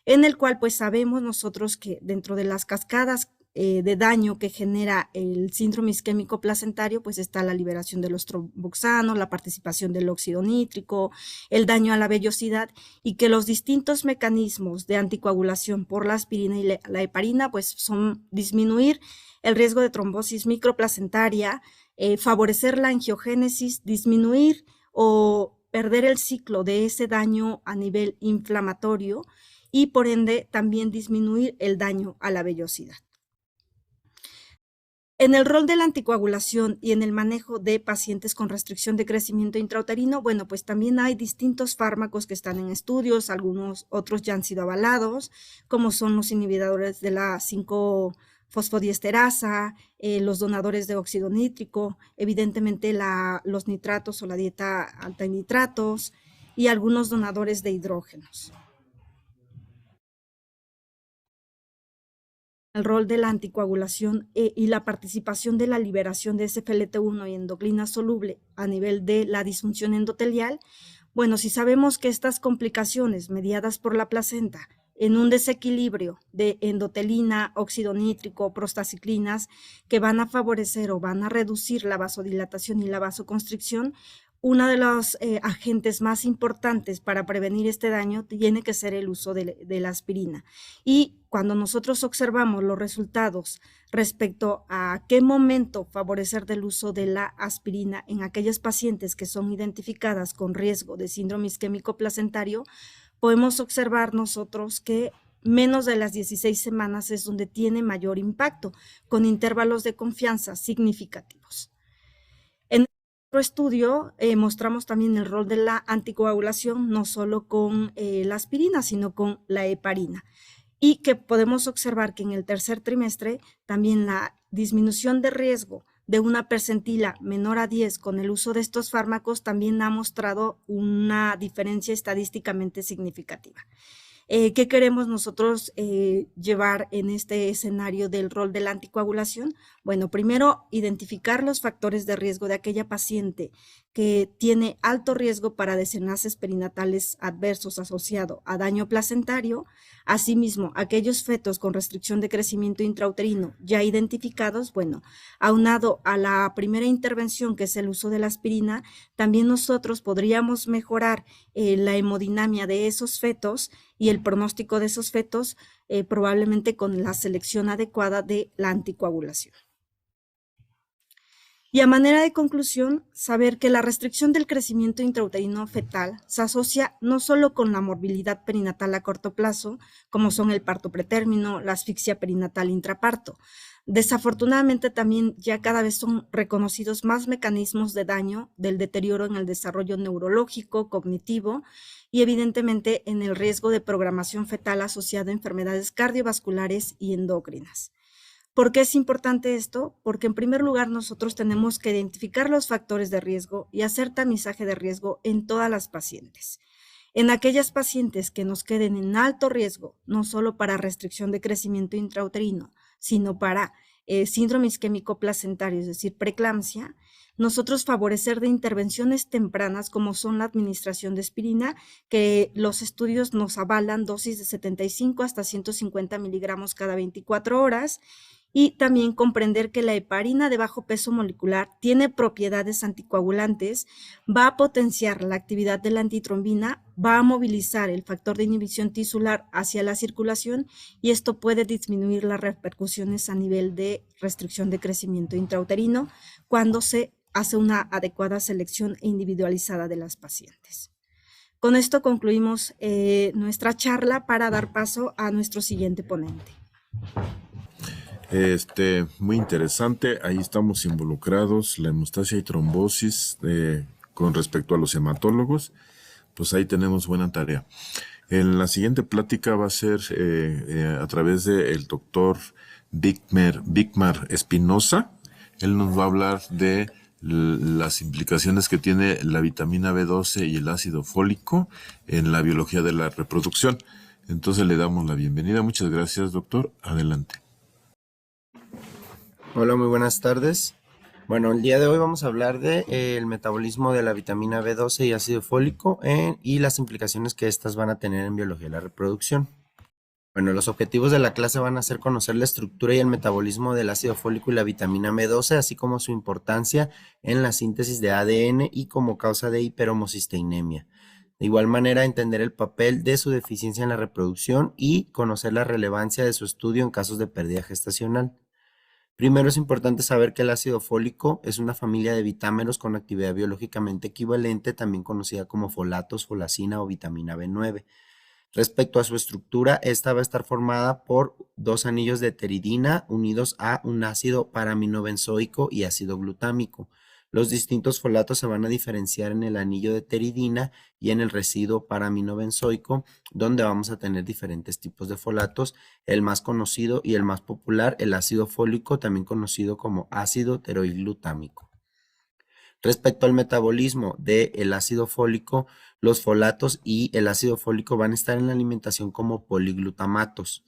en el cual pues sabemos nosotros que dentro de las cascadas de daño que genera el síndrome isquémico placentario, pues está la liberación de los tromboxanos, la participación del óxido nítrico, el daño a la vellosidad, y que los distintos mecanismos de anticoagulación por la aspirina y la heparina pues son disminuir el riesgo de trombosis microplacentaria, favorecer la angiogénesis, disminuir o perder el ciclo de ese daño a nivel inflamatorio y por ende también disminuir el daño a la vellosidad. En el rol de la anticoagulación y en el manejo de pacientes con restricción de crecimiento intrauterino, bueno, pues también hay distintos fármacos que están en estudios, algunos otros ya han sido avalados, como son los inhibidores de la 5-fosfodiesterasa, los donadores de óxido nítrico, evidentemente los nitratos o la dieta alta en nitratos y algunos donadores de hidrógenos. El rol de la anticoagulación y la participación de la liberación de SFLT1 y endocrina soluble a nivel de la disfunción endotelial. Bueno, si sabemos que estas complicaciones mediadas por la placenta en un desequilibrio de endotelina, óxido nítrico, prostaciclinas, que van a favorecer o van a reducir la vasodilatación y la vasoconstricción, uno de los agentes más importantes para prevenir este daño tiene que ser el uso de la aspirina. Y cuando nosotros observamos los resultados respecto a qué momento favorecer del uso de la aspirina en aquellas pacientes que son identificadas con riesgo de síndrome isquémico placentario, podemos observar nosotros que menos de las 16 semanas es donde tiene mayor impacto, con intervalos de confianza significativos. En otro estudio mostramos también el rol de la anticoagulación, no solo con la aspirina, sino con la heparina, y que podemos observar que en el tercer trimestre también la disminución de riesgo de una percentila menor a 10 con el uso de estos fármacos también ha mostrado una diferencia estadísticamente significativa. ¿Qué queremos nosotros llevar en este escenario del rol de la anticoagulación? Bueno, primero, identificar los factores de riesgo de aquella paciente que tiene alto riesgo para desenlaces perinatales adversos asociado a daño placentario. Asimismo, aquellos fetos con restricción de crecimiento intrauterino ya identificados, bueno, aunado a la primera intervención que es el uso de la aspirina, también nosotros podríamos mejorar la hemodinamia de esos fetos y el pronóstico de esos fetos probablemente con la selección adecuada de la anticoagulación. Y a manera de conclusión, saber que la restricción del crecimiento intrauterino fetal se asocia no solo con la morbilidad perinatal a corto plazo, como son el parto pretérmino, la asfixia perinatal intraparto. Desafortunadamente también ya cada vez son reconocidos más mecanismos de daño del deterioro en el desarrollo neurológico, cognitivo y evidentemente en el riesgo de programación fetal asociado a enfermedades cardiovasculares y endócrinas. ¿Por qué es importante esto? Porque en primer lugar nosotros tenemos que identificar los factores de riesgo y hacer tamizaje de riesgo en todas las pacientes. En aquellas pacientes que nos queden en alto riesgo, no solo para restricción de crecimiento intrauterino, sino para síndrome isquémico placentario, es decir, preeclampsia, nosotros favorecer de intervenciones tempranas como son la administración de aspirina, que los estudios nos avalan dosis de 75 hasta 150 miligramos cada 24 horas, y también comprender que la heparina de bajo peso molecular tiene propiedades anticoagulantes, va a potenciar la actividad de la antitrombina, va a movilizar el factor de inhibición tisular hacia la circulación y esto puede disminuir las repercusiones a nivel de restricción de crecimiento intrauterino cuando se hace una adecuada selección individualizada de las pacientes. Con esto concluimos nuestra charla para dar paso a nuestro siguiente ponente. Muy interesante, ahí estamos involucrados, la hemostasia y trombosis con respecto a los hematólogos, pues ahí tenemos buena tarea. En la siguiente plática va a ser a través del doctor Bigmar Espinosa. Él nos va a hablar de las implicaciones que tiene la vitamina B12 y el ácido fólico en la biología de la reproducción. Entonces le damos la bienvenida. Muchas gracias, doctor. Adelante. Hola, muy buenas tardes. Bueno, el día de hoy vamos a hablar de, el metabolismo de la vitamina B12 y ácido fólico y las implicaciones que estas van a tener en biología de la reproducción. Bueno, los objetivos de la clase van a ser conocer la estructura y el metabolismo del ácido fólico y la vitamina B12, así como su importancia en la síntesis de ADN y como causa de hiperhomocisteinemia. De igual manera, entender el papel de su deficiencia en la reproducción y conocer la relevancia de su estudio en casos de pérdida gestacional. Primero es importante saber que el ácido fólico es una familia de vitámeros con actividad biológicamente equivalente, también conocida como folatos, folacina o vitamina B9. Respecto a su estructura, esta va a estar formada por dos anillos de pteridina unidos a un ácido paraminobenzoico y ácido glutámico. Los distintos folatos se van a diferenciar en el anillo de pteridina y en el residuo paraminobenzoico, donde vamos a tener diferentes tipos de folatos. El más conocido y el más popular, el ácido fólico, también conocido como ácido teroiglutámico. Respecto al metabolismo del ácido fólico, los folatos y el ácido fólico van a estar en la alimentación como poliglutamatos.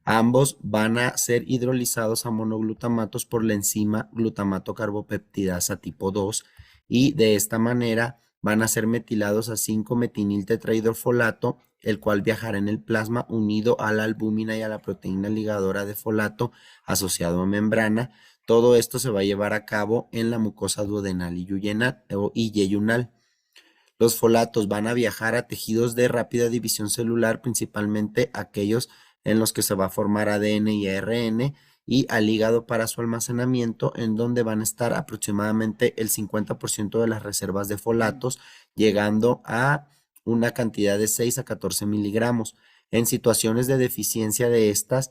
Ambos van a ser hidrolizados a monoglutamatos por la enzima glutamato carbopeptidasa tipo 2 y de esta manera van a ser metilados a 5-metinil tetrahidrofolato, el cual viajará en el plasma unido a la albúmina y a la proteína ligadora de folato asociado a membrana. Todo esto se va a llevar a cabo en la mucosa duodenal y yeyunal. Los folatos van a viajar a tejidos de rápida división celular, principalmente aquellos en los que se va a formar ADN y ARN, y al hígado para su almacenamiento, en donde van a estar aproximadamente el 50% de las reservas de folatos, llegando a una cantidad de 6 a 14 miligramos. En situaciones de deficiencia de estas,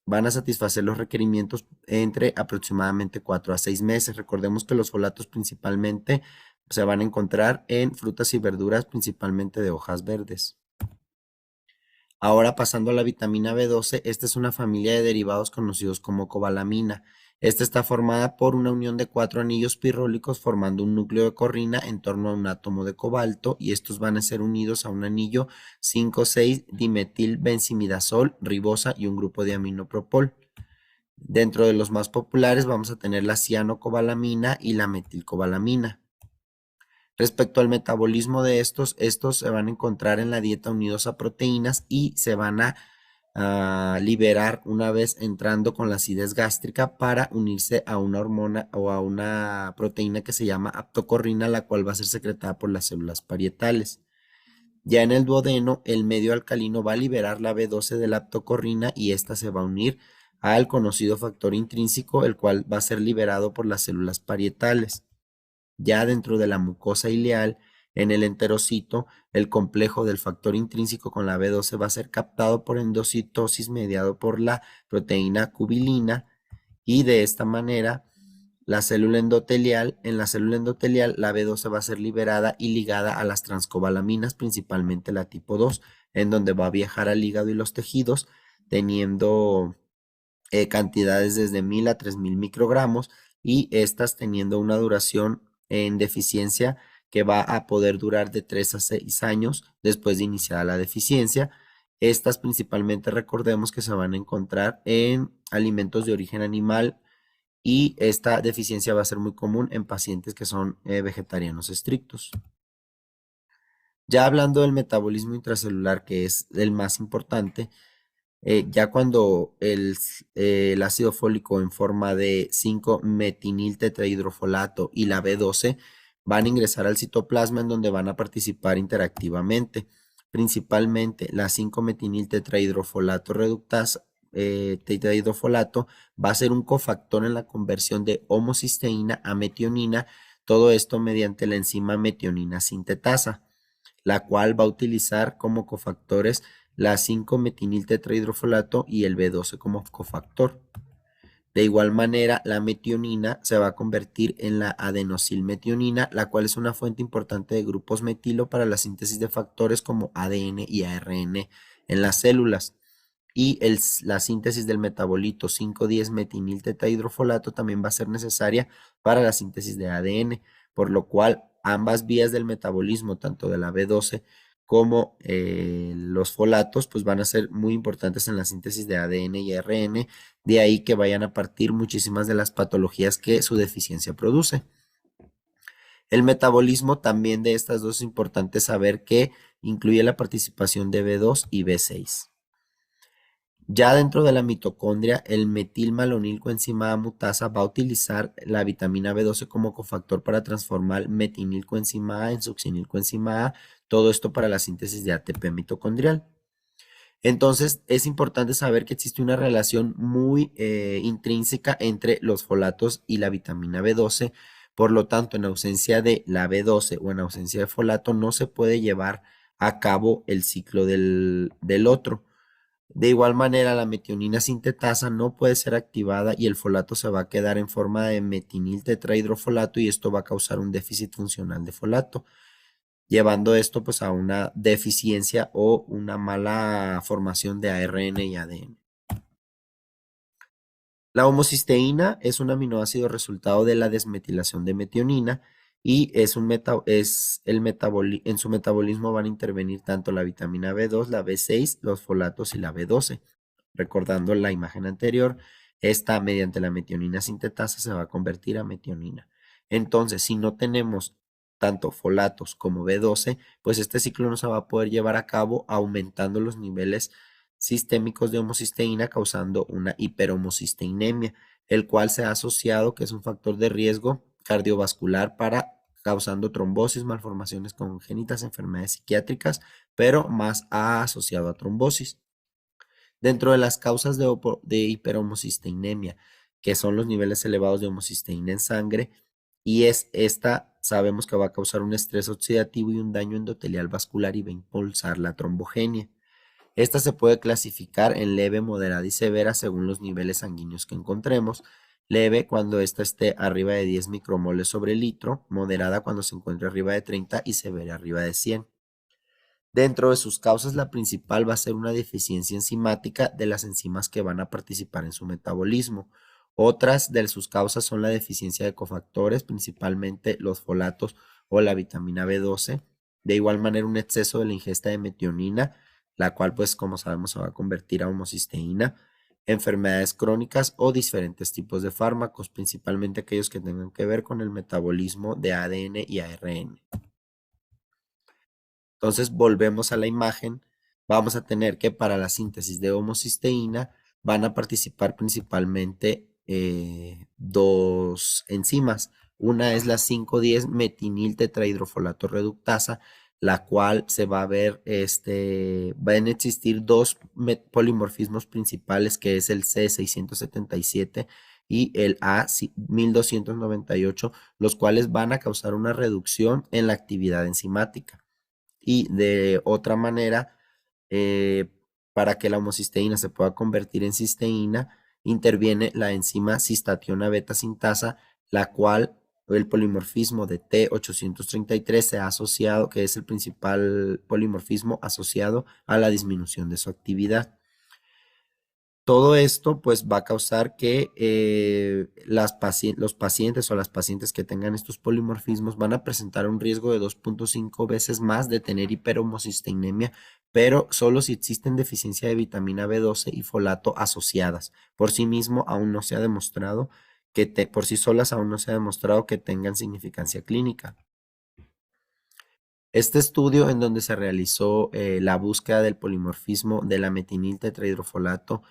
van a satisfacer los requerimientos entre aproximadamente 4 a 6 meses. Recordemos que los folatos principalmente se van a encontrar en frutas y verduras, principalmente de hojas verdes. Ahora pasando a la vitamina B12, esta es una familia de derivados conocidos como cobalamina. Esta está formada por una unión de 4 anillos pirrólicos formando un núcleo de corrina en torno a un átomo de cobalto, y estos van a ser unidos a un anillo 5,6-dimetilbenzimidazol, ribosa y un grupo de aminopropol. Dentro de los más populares vamos a tener la cianocobalamina y la metilcobalamina. Respecto al metabolismo de estos se van a encontrar en la dieta unidos a proteínas y se van a liberar una vez entrando con la acidez gástrica para unirse a una hormona o a una proteína que se llama aptocorrina, la cual va a ser secretada por las células parietales. Ya en el duodeno, el medio alcalino va a liberar la B12 de la aptocorrina y esta se va a unir al conocido factor intrínseco, el cual va a ser liberado por las células parietales. Ya dentro de la mucosa ileal, en el enterocito, el complejo del factor intrínseco con la B12 va a ser captado por endocitosis mediado por la proteína cubilina, y de esta manera en la célula endotelial la B12 va a ser liberada y ligada a las transcobalaminas, principalmente la tipo 2, en donde va a viajar al hígado y los tejidos, teniendo cantidades desde 1000 a 3000 microgramos, y estas teniendo una duración en deficiencia que va a poder durar de 3 a 6 años después de iniciada la deficiencia. Estas principalmente recordemos que se van a encontrar en alimentos de origen animal, y esta deficiencia va a ser muy común en pacientes que son vegetarianos estrictos. Ya hablando del metabolismo intracelular, que es el más importante, ya cuando el ácido fólico en forma de 5-metinil tetrahidrofolato y la B12 van a ingresar al citoplasma, en donde van a participar interactivamente. Principalmente la 5-metinil tetrahidrofolato reductasa, tetrahidrofolato va a ser un cofactor en la conversión de homocisteína a metionina, todo esto mediante la enzima metionina sintetasa, la cual va a utilizar como cofactores la 5-metinil tetrahidrofolato y el B12 como cofactor. De igual manera, la metionina se va a convertir en la adenosilmetionina, la cual es una fuente importante de grupos metilo para la síntesis de factores como ADN y ARN en las células. Y la síntesis del metabolito 5,10-metinil tetrahidrofolato también va a ser necesaria para la síntesis de ADN, por lo cual ambas vías del metabolismo, tanto de la B12 como los folatos, pues van a ser muy importantes en la síntesis de ADN y ARN, de ahí que vayan a partir muchísimas de las patologías que su deficiencia produce. El metabolismo también de estas dos es importante saber que incluye la participación de B2 y B6. Ya dentro de la mitocondria, el metilmalonilcoenzima A mutasa va a utilizar la vitamina B12 como cofactor para transformar metinilcoenzima A en succinilcoenzima A, todo esto para la síntesis de ATP mitocondrial. Entonces, es importante saber que existe una relación muy intrínseca entre los folatos y la vitamina B12. Por lo tanto, en ausencia de la B12 o en ausencia de folato, no se puede llevar a cabo el ciclo del otro. De igual manera, la metionina sintetasa no puede ser activada y el folato se va a quedar en forma de metinil tetrahidrofolato y esto va a causar un déficit funcional de folato, llevando esto pues a una deficiencia o una mala formación de ARN y ADN. La homocisteína es un aminoácido resultado de la desmetilación de metionina y en su metabolismo van a intervenir tanto la vitamina B2, la B6, los folatos y la B12. Recordando la imagen anterior, esta mediante la metionina sintetasa se va a convertir a metionina. Entonces, si no tenemos tanto folatos como B12, pues este ciclo no se va a poder llevar a cabo aumentando los niveles sistémicos de homocisteína causando una hiperhomocisteinemia, el cual se ha asociado que es un factor de riesgo cardiovascular para causando trombosis, malformaciones congénitas, enfermedades psiquiátricas, pero más asociado a trombosis. Dentro de las causas de hiperhomocisteinemia, que son los niveles elevados de homocisteína en sangre, y esta sabemos que va a causar un estrés oxidativo y un daño endotelial vascular y va a impulsar la trombogenia. Esta se puede clasificar en leve, moderada y severa según los niveles sanguíneos que encontremos. Leve cuando esta esté arriba de 10 micromoles sobre litro, moderada cuando se encuentre arriba de 30 y severa arriba de 100. Dentro de sus causas, la principal va a ser una deficiencia enzimática de las enzimas que van a participar en su metabolismo. Otras de sus causas son la deficiencia de cofactores, principalmente los folatos o la vitamina B12. De igual manera, un exceso de la ingesta de metionina, la cual, pues, como sabemos, se va a convertir a homocisteína, enfermedades crónicas o diferentes tipos de fármacos, principalmente aquellos que tengan que ver con el metabolismo de ADN y ARN. Entonces, volvemos a la imagen, vamos a tener que para la síntesis de homocisteína van a participar principalmente dos enzimas. Una es la 5,10 metinil tetrahidrofolato reductasa, la cual se va a ver, van a existir dos polimorfismos principales, que es el C677 y el A1298, los cuales van a causar una reducción en la actividad enzimática. Y de otra manera, para que la homocisteína se pueda convertir en cisteína, interviene la enzima cistationa beta sintasa, la cual el polimorfismo de T833 se ha asociado, que es el principal polimorfismo asociado a la disminución de su actividad. Todo esto pues va a causar que los pacientes o las pacientes que tengan estos polimorfismos van a presentar un riesgo de 2.5 veces más de tener hiperhomocisteinemia, pero solo si existen deficiencia de vitamina B12 y folato asociadas. Por sí mismo aún no se ha demostrado por sí solas aún no se ha demostrado que tengan significancia clínica. Este estudio en donde se realizó la búsqueda del polimorfismo de la metinil tetrahidrofolato,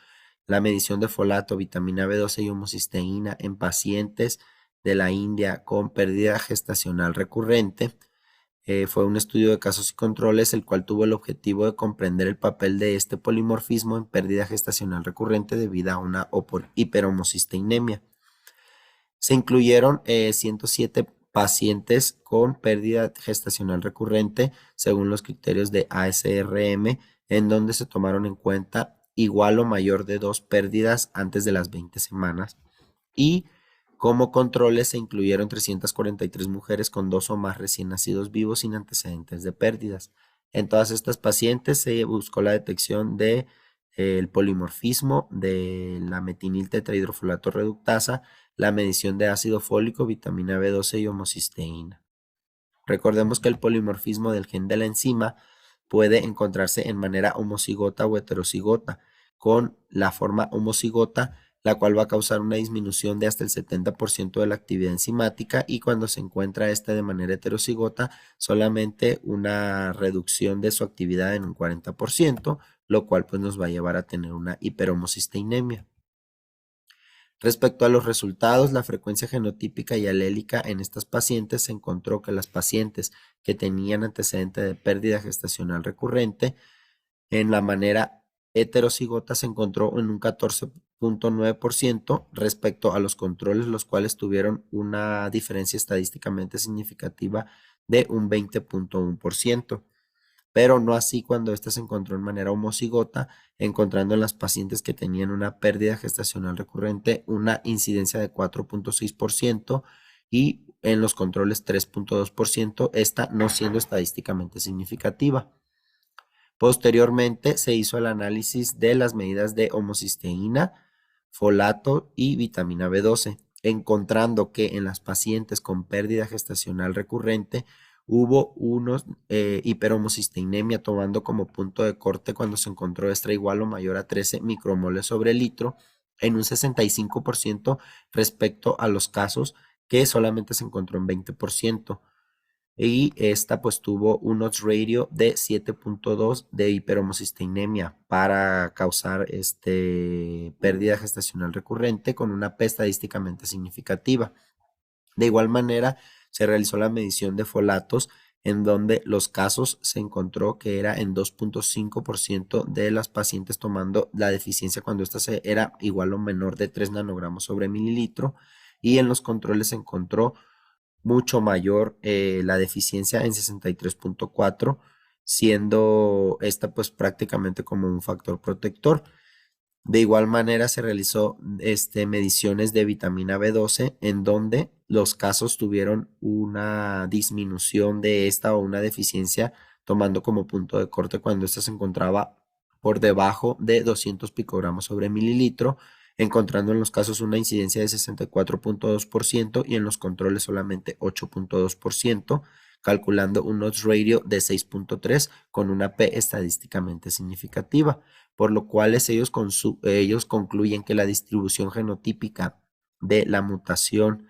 la medición de folato, vitamina B12 y homocisteína en pacientes de la India con pérdida gestacional recurrente. Fue un estudio de casos y controles, el cual tuvo el objetivo de comprender el papel de este polimorfismo en pérdida gestacional recurrente debido a una hiperhomocisteinemia. Se incluyeron 107 pacientes con pérdida gestacional recurrente según los criterios de ASRM, en donde se tomaron en cuenta igual o mayor de 2 pérdidas antes de las 20 semanas. Y como controles se incluyeron 343 mujeres con 2 o más recién nacidos vivos sin antecedentes de pérdidas. En todas estas pacientes se buscó la detección de el polimorfismo de la metinil tetrahidrofolato reductasa, la medición de ácido fólico, vitamina B12 y homocisteína. Recordemos que el polimorfismo del gen de la enzima puede encontrarse en manera homocigota o heterocigota. Con la forma homocigota, la cual va a causar una disminución de hasta el 70% de la actividad enzimática, y cuando se encuentra esta de manera heterocigota, solamente una reducción de su actividad en un 40%, lo cual pues nos va a llevar a tener una hiperhomocisteinemia. Respecto a los resultados, la frecuencia genotípica y alélica en estas pacientes, se encontró que las pacientes que tenían antecedente de pérdida gestacional recurrente, en la manera heterocigota se encontró en un 14.9% respecto a los controles, los cuales tuvieron una diferencia estadísticamente significativa de un 20.1%. Pero no así cuando ésta se encontró en manera homocigota, encontrando en las pacientes que tenían una pérdida gestacional recurrente una incidencia de 4.6% y en los controles 3.2%, esta no siendo estadísticamente significativa. Posteriormente se hizo el análisis de las medidas de homocisteína, folato y vitamina B12, encontrando que en las pacientes con pérdida gestacional recurrente hubo unos hiperhomocisteinemia, tomando como punto de corte cuando se encontró esta igual o mayor a 13 micromoles sobre litro, en un 65% respecto a los casos que solamente se encontró en 20%. Y esta pues tuvo un odds ratio de 7.2 de hiperhomocisteinemia para causar pérdida gestacional recurrente, con una P estadísticamente significativa. De igual manera, se realizó la medición de folatos, en donde los casos se encontró que era en 2.5% de las pacientes tomando la deficiencia cuando esta era igual o menor de 3 nanogramos sobre mililitro, y en los controles se encontró mucho mayor la deficiencia en 63.4, siendo esta pues prácticamente como un factor protector. De igual manera se realizó mediciones de vitamina B12, en donde los casos tuvieron una disminución de esta o una deficiencia, tomando como punto de corte cuando esta se encontraba por debajo de 200 picogramos sobre mililitro, encontrando en los casos una incidencia de 64.2% y en los controles solamente 8.2%, calculando un odds ratio de 6.3 con una P estadísticamente significativa, por lo cual ellos concluyen que la distribución genotípica de la mutación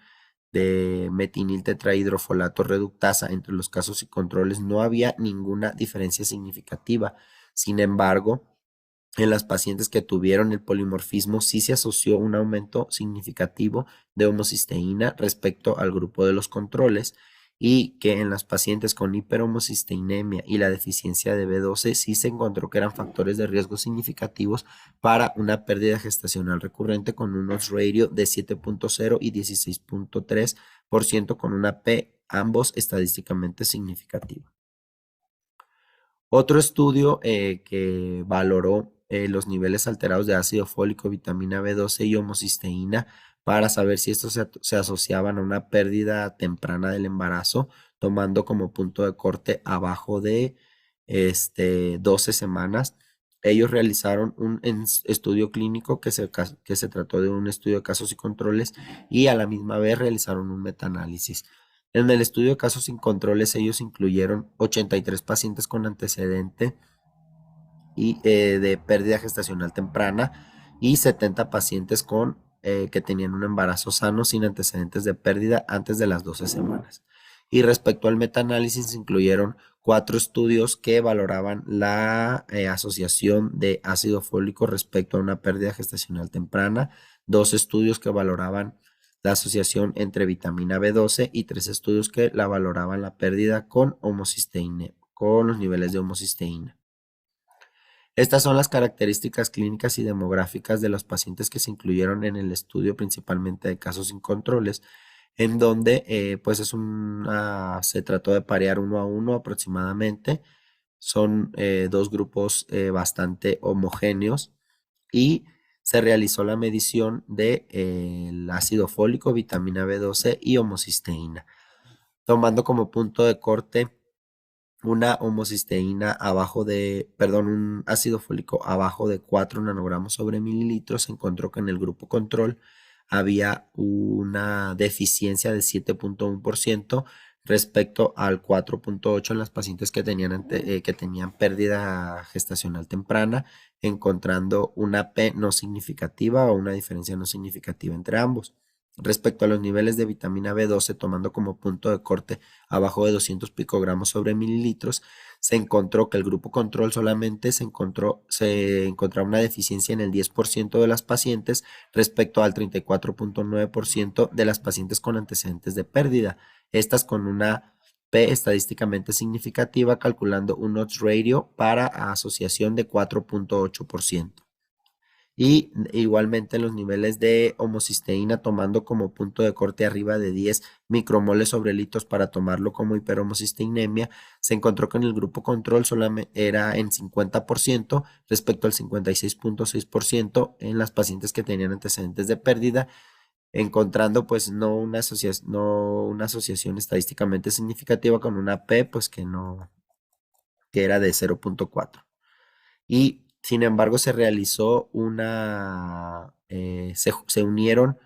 de metinil tetrahidrofolato reductasa entre los casos y controles no había ninguna diferencia significativa. Sin embargo, en las pacientes que tuvieron el polimorfismo sí se asoció un aumento significativo de homocisteína respecto al grupo de los controles, y que en las pacientes con hiperhomocisteinemia y la deficiencia de B12 sí se encontró que eran factores de riesgo significativos para una pérdida gestacional recurrente, con un odds ratio de 7.0 y 16.3%, con una P ambos estadísticamente significativa. Otro estudio que valoró los niveles alterados de ácido fólico, vitamina B12 y homocisteína para saber si estos se asociaban a una pérdida temprana del embarazo, tomando como punto de corte abajo de 12 semanas. Ellos realizaron un estudio clínico que se trató de un estudio de casos y controles, y a la misma vez realizaron un metaanálisis. En el estudio de casos sin controles, ellos incluyeron 83 pacientes con antecedente de pérdida gestacional temprana y 70 pacientes que tenían un embarazo sano sin antecedentes de pérdida antes de las 12 semanas. Y respecto al metaanálisis, incluyeron 4 estudios que valoraban la asociación de ácido fólico respecto a una pérdida gestacional temprana, 2 estudios que valoraban la asociación entre vitamina B12 y 3 estudios que la valoraban la pérdida con homocisteína, con los niveles de homocisteína. Estas son las características clínicas y demográficas de los pacientes que se incluyeron en el estudio, principalmente de casos sin controles, en donde pues se trató de parear 1 a 1 aproximadamente. Son 2 grupos bastante homogéneos, y se realizó la medición del ácido fólico, vitamina B12 y homocisteína, tomando como punto de corte una homocisteína un ácido fólico abajo de 4 nanogramos sobre mililitros. Se encontró que en el grupo control había una deficiencia de 7.1%, respecto al 4.8 en las pacientes que tenían pérdida gestacional temprana, encontrando una P no significativa o una diferencia no significativa entre ambos. Respecto a los niveles de vitamina B12, tomando como punto de corte abajo de 200 picogramos sobre mililitros, se encontró que el grupo control solamente se encontraba una deficiencia en el 10% de las pacientes respecto al 34.9% de las pacientes con antecedentes de pérdida. Estas con una P estadísticamente significativa, calculando un odds ratio para asociación de 4.8%. Y igualmente los niveles de homocisteína, tomando como punto de corte arriba de 10 micromoles sobre litros para tomarlo como hiperhomocisteinemia, se encontró que en el grupo control solamente era en 50% respecto al 56.6% en las pacientes que tenían antecedentes de pérdida, encontrando pues no una asociación estadísticamente significativa con una P pues que era de 0.4. Y sin embargo se realizó se unieron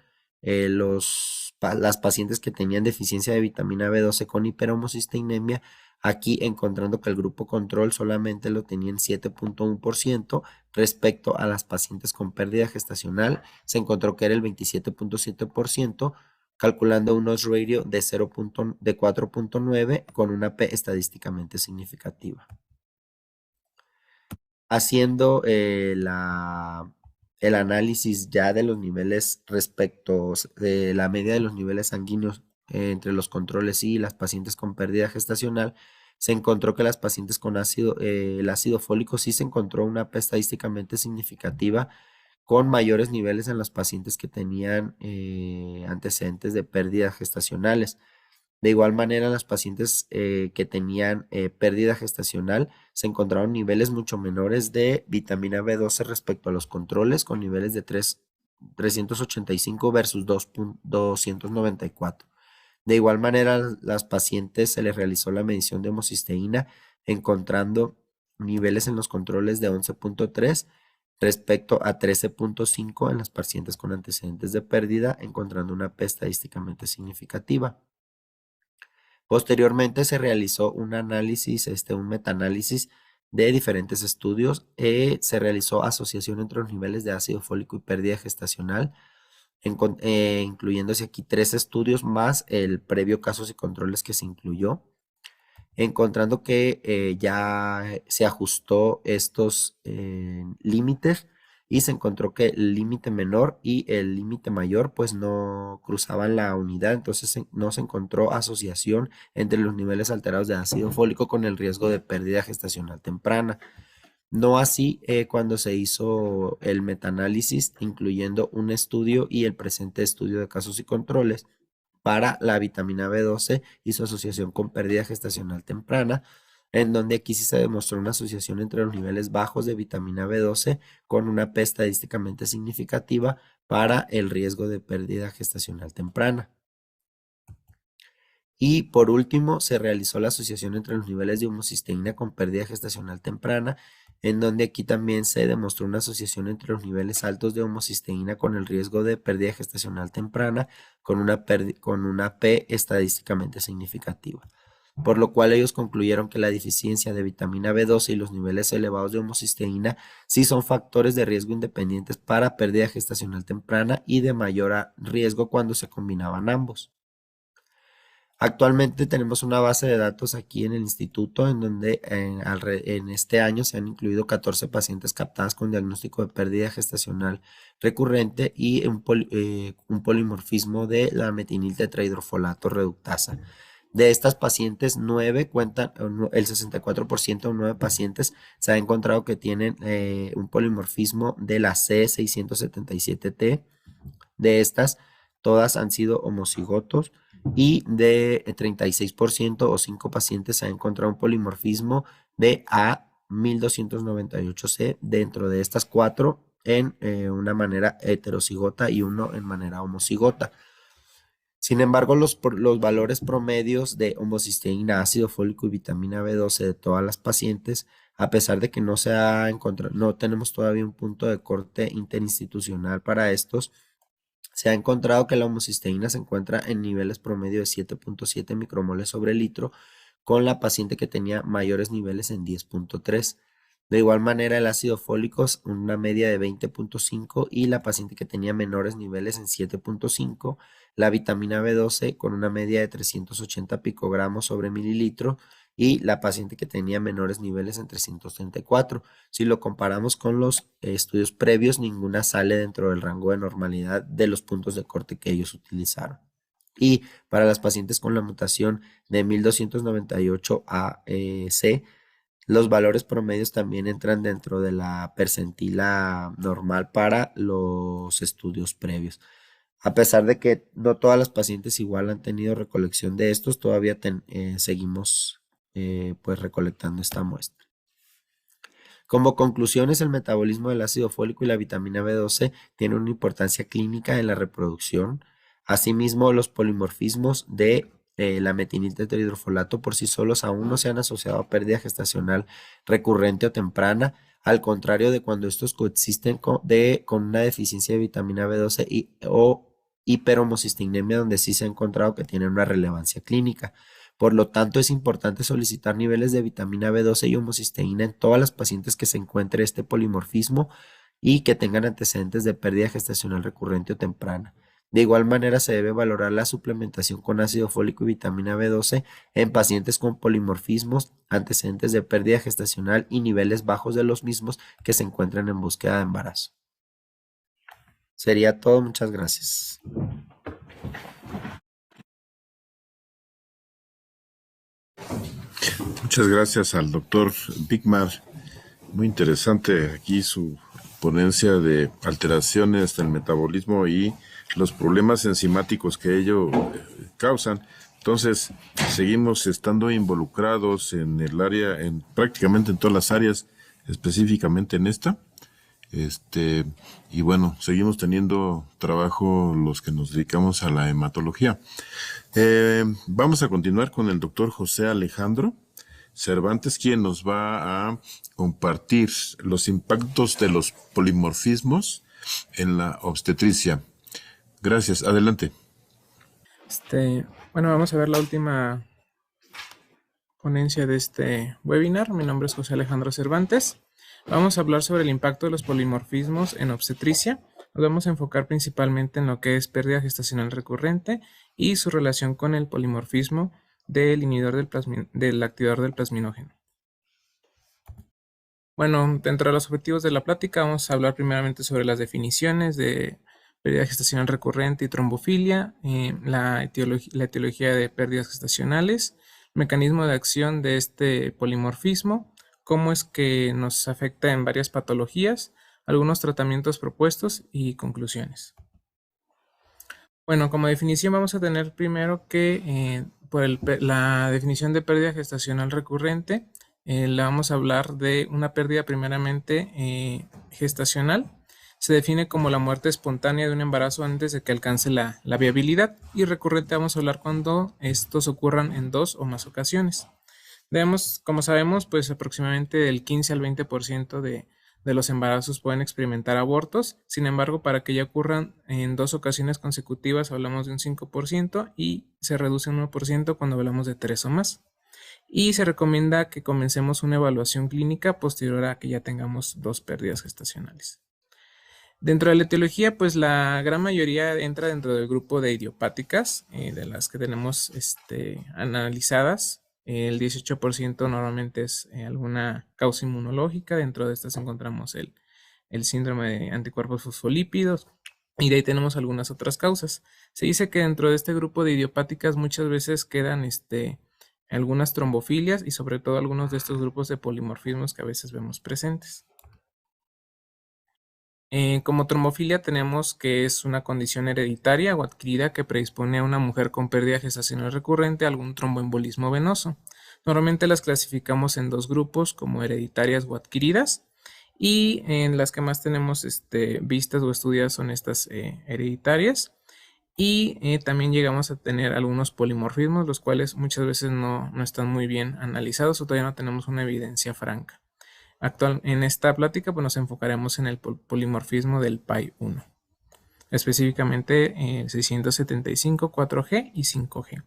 las pacientes que tenían deficiencia de vitamina B12 con hiperhomocisteinemia, aquí encontrando que el grupo control solamente lo tenía en 7.1% respecto a las pacientes con pérdida gestacional, se encontró que era el 27.7%, calculando un odds ratio de 4.9 con una P estadísticamente significativa. Haciendo el análisis ya de los niveles respecto de la media de los niveles sanguíneos entre los controles y las pacientes con pérdida gestacional, se encontró que las pacientes con el ácido fólico sí se encontró una P estadísticamente significativa con mayores niveles en las pacientes que tenían antecedentes de pérdidas gestacionales. De igual manera, las pacientes que tenían pérdida gestacional se encontraron niveles mucho menores de vitamina B12 respecto a los controles, con niveles de 385 versus 294. De igual manera, las pacientes se les realizó la medición de homocisteína, encontrando niveles en los controles de 11.3 respecto a 13.5 en las pacientes con antecedentes de pérdida, encontrando una P estadísticamente significativa. Posteriormente se realizó un análisis, un metaanálisis de diferentes estudios. Se realizó asociación entre los niveles de ácido fólico y pérdida gestacional, incluyéndose aquí 3 estudios más el previo casos y controles que se incluyó, encontrando que ya se ajustó estos límites y se encontró que el límite menor y el límite mayor pues no cruzaban la unidad, entonces no se encontró asociación entre los niveles alterados de ácido fólico con el riesgo de pérdida gestacional temprana. No así cuando se hizo el metaanálisis, incluyendo un estudio y el presente estudio de casos y controles para la vitamina B12 y su asociación con pérdida gestacional temprana, en donde aquí sí se demostró una asociación entre los niveles bajos de vitamina B12 con una P estadísticamente significativa para el riesgo de pérdida gestacional temprana. Y por último, se realizó la asociación entre los niveles de homocisteína con pérdida gestacional temprana, en donde aquí también se demostró una asociación entre los niveles altos de homocisteína con el riesgo de pérdida gestacional temprana con una P estadísticamente significativa, por lo cual ellos concluyeron que la deficiencia de vitamina B12 y los niveles elevados de homocisteína sí son factores de riesgo independientes para pérdida gestacional temprana y de mayor riesgo cuando se combinaban ambos. Actualmente tenemos una base de datos aquí en el instituto en donde en este año se han incluido 14 pacientes captadas con diagnóstico de pérdida gestacional recurrente y un polimorfismo de la metiniltetrahidrofolato reductasa. De estas pacientes, 9 cuentan, el 64% de 9 pacientes se ha encontrado que tienen un polimorfismo de la C677T. De estas, todas han sido homocigotos y de 36% o 5 pacientes se ha encontrado un polimorfismo de A1298C. Dentro de estas 4 en una manera heterocigota y 1 en manera homocigota. Sin embargo, los valores promedios de homocisteína, ácido fólico y vitamina B12 de todas las pacientes, a pesar de que no se ha encontrado, no tenemos todavía un punto de corte interinstitucional para estos, se ha encontrado que la homocisteína se encuentra en niveles promedio de 7.7 micromoles sobre litro, con la paciente que tenía mayores niveles en 10.3. De igual manera, el ácido fólico es una media de 20.5 y la paciente que tenía menores niveles en 7.5. La vitamina B12 con una media de 380 picogramos sobre mililitro y la paciente que tenía menores niveles en 334. Si lo comparamos con los estudios previos, ninguna sale dentro del rango de normalidad de los puntos de corte que ellos utilizaron. Y para las pacientes con la mutación de 1298AC, los valores promedios también entran dentro de la percentila normal para los estudios previos. A pesar de que no todas las pacientes igual han tenido recolección de estos, todavía seguimos pues recolectando esta muestra. Como conclusiones, el metabolismo del ácido fólico y la vitamina B12 tiene una importancia clínica en la reproducción. Asimismo, los polimorfismos de la metiltetrahidrofolato por sí solos aún no se han asociado a pérdida gestacional recurrente o temprana, al contrario de cuando estos coexisten con una deficiencia de vitamina B12 o hiperhomocisteinemia, donde sí se ha encontrado que tienen una relevancia clínica. Por lo tanto, es importante solicitar niveles de vitamina B12 y homocisteína en todas las pacientes que se encuentre este polimorfismo y que tengan antecedentes de pérdida gestacional recurrente o temprana. De igual manera, se debe valorar la suplementación con ácido fólico y vitamina B12 en pacientes con polimorfismos, antecedentes de pérdida gestacional y niveles bajos de los mismos que se encuentran en búsqueda de embarazo. Sería todo, muchas gracias. Muchas gracias al doctor Bigmar. Muy interesante aquí su ponencia de alteraciones del metabolismo y los problemas enzimáticos que ello causan. Entonces, seguimos estando involucrados en el área, prácticamente en todas las áreas, específicamente en esta. Y bueno, seguimos teniendo trabajo los que nos dedicamos a la hematología. Vamos a continuar con el doctor José Alejandro Cervantes, quien nos va a compartir los impactos de los polimorfismos en la obstetricia. Gracias, adelante. Bueno, vamos a ver la última ponencia de este webinar. Mi nombre es José Alejandro Cervantes. Vamos a hablar sobre el impacto de los polimorfismos en obstetricia. Nos vamos a enfocar principalmente en lo que es pérdida gestacional recurrente y su relación con el polimorfismo del inhibidor del activador del plasminógeno. Bueno, dentro de los objetivos de la plática vamos a hablar primeramente sobre las definiciones de pérdida gestacional recurrente y trombofilia, la etiología de pérdidas gestacionales, mecanismo de acción de este polimorfismo, cómo es que nos afecta en varias patologías, algunos tratamientos propuestos y conclusiones. Bueno, como definición vamos a tener primero que la definición de pérdida gestacional recurrente, la vamos a hablar de una pérdida primeramente gestacional. Se define como la muerte espontánea de un embarazo antes de que alcance la viabilidad, y recurrente vamos a hablar cuando estos ocurran en 2 o más ocasiones. Como sabemos, pues aproximadamente del 15 al 20% de los embarazos pueden experimentar abortos. Sin embargo, para que ya ocurran en 2 ocasiones consecutivas hablamos de un 5% y se reduce un 1% cuando hablamos de 3 o más. Y se recomienda que comencemos una evaluación clínica posterior a que ya tengamos 2 pérdidas gestacionales. Dentro de la etiología, pues la gran mayoría entra dentro del grupo de idiopáticas, de las que tenemos analizadas. El 18% normalmente es alguna causa inmunológica. Dentro de estas encontramos el síndrome de anticuerpos fosfolípidos, y de ahí tenemos algunas otras causas. Se dice que dentro de este grupo de idiopáticas muchas veces quedan algunas trombofilias y sobre todo algunos de estos grupos de polimorfismos que a veces vemos presentes. Como trombofilia tenemos que es una condición hereditaria o adquirida que predispone a una mujer con pérdida gestacional recurrente a algún tromboembolismo venoso. Normalmente las clasificamos en 2 grupos, como hereditarias o adquiridas, y en las que más tenemos vistas o estudiadas son estas hereditarias. Y también llegamos a tener algunos polimorfismos, los cuales muchas veces no están muy bien analizados o todavía no tenemos una evidencia franca. En esta plática pues nos enfocaremos en el polimorfismo del PAI1. específicamente 675, 4G y 5G.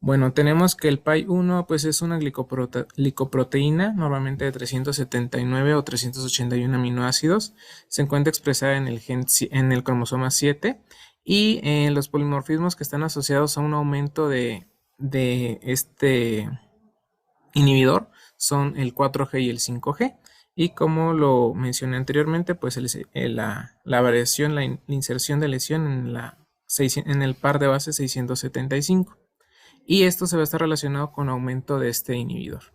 Bueno, tenemos que el PAI-1 pues es una glicoproteína, normalmente de 379 o 381 aminoácidos. Se encuentra expresada en el cromosoma 7 y los polimorfismos que están asociados a un aumento de este inhibidor son el 4G y el 5G. Y como lo mencioné anteriormente, pues la variación, la inserción de lesión en el par de base 675. Y esto se va a estar relacionado con aumento de este inhibidor.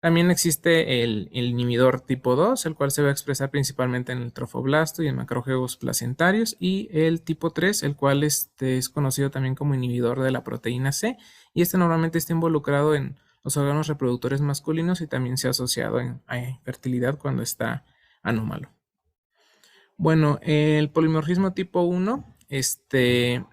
También existe el inhibidor tipo 2, el cual se va a expresar principalmente en el trofoblasto y en macrófagos placentarios, y el tipo 3, el cual es conocido también como inhibidor de la proteína C, y este normalmente está involucrado en los órganos reproductores masculinos y también se ha asociado a infertilidad cuando está anómalo. Bueno, el polimorfismo tipo 1, el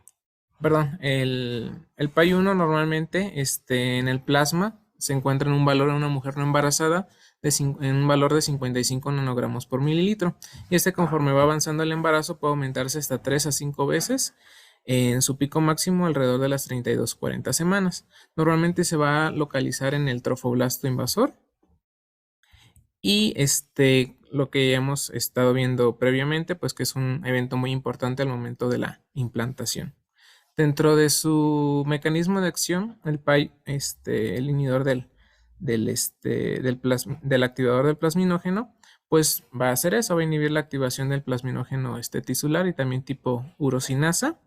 PAI-1 normalmente en el plasma se encuentra en un valor en una mujer no embarazada en un valor de 55 nanogramos por mililitro. Y conforme va avanzando el embarazo puede aumentarse hasta 3 a 5 veces en su pico máximo alrededor de las 32-40 semanas. Normalmente se va a localizar en el trofoblasto invasor. Y lo que ya hemos estado viendo previamente, pues que es un evento muy importante al momento de la implantación. Dentro de su mecanismo de acción, el PAI, el inhibidor del activador del plasminógeno, pues va a hacer eso, va a inhibir la activación del plasminógeno tisular y también tipo urosinasa,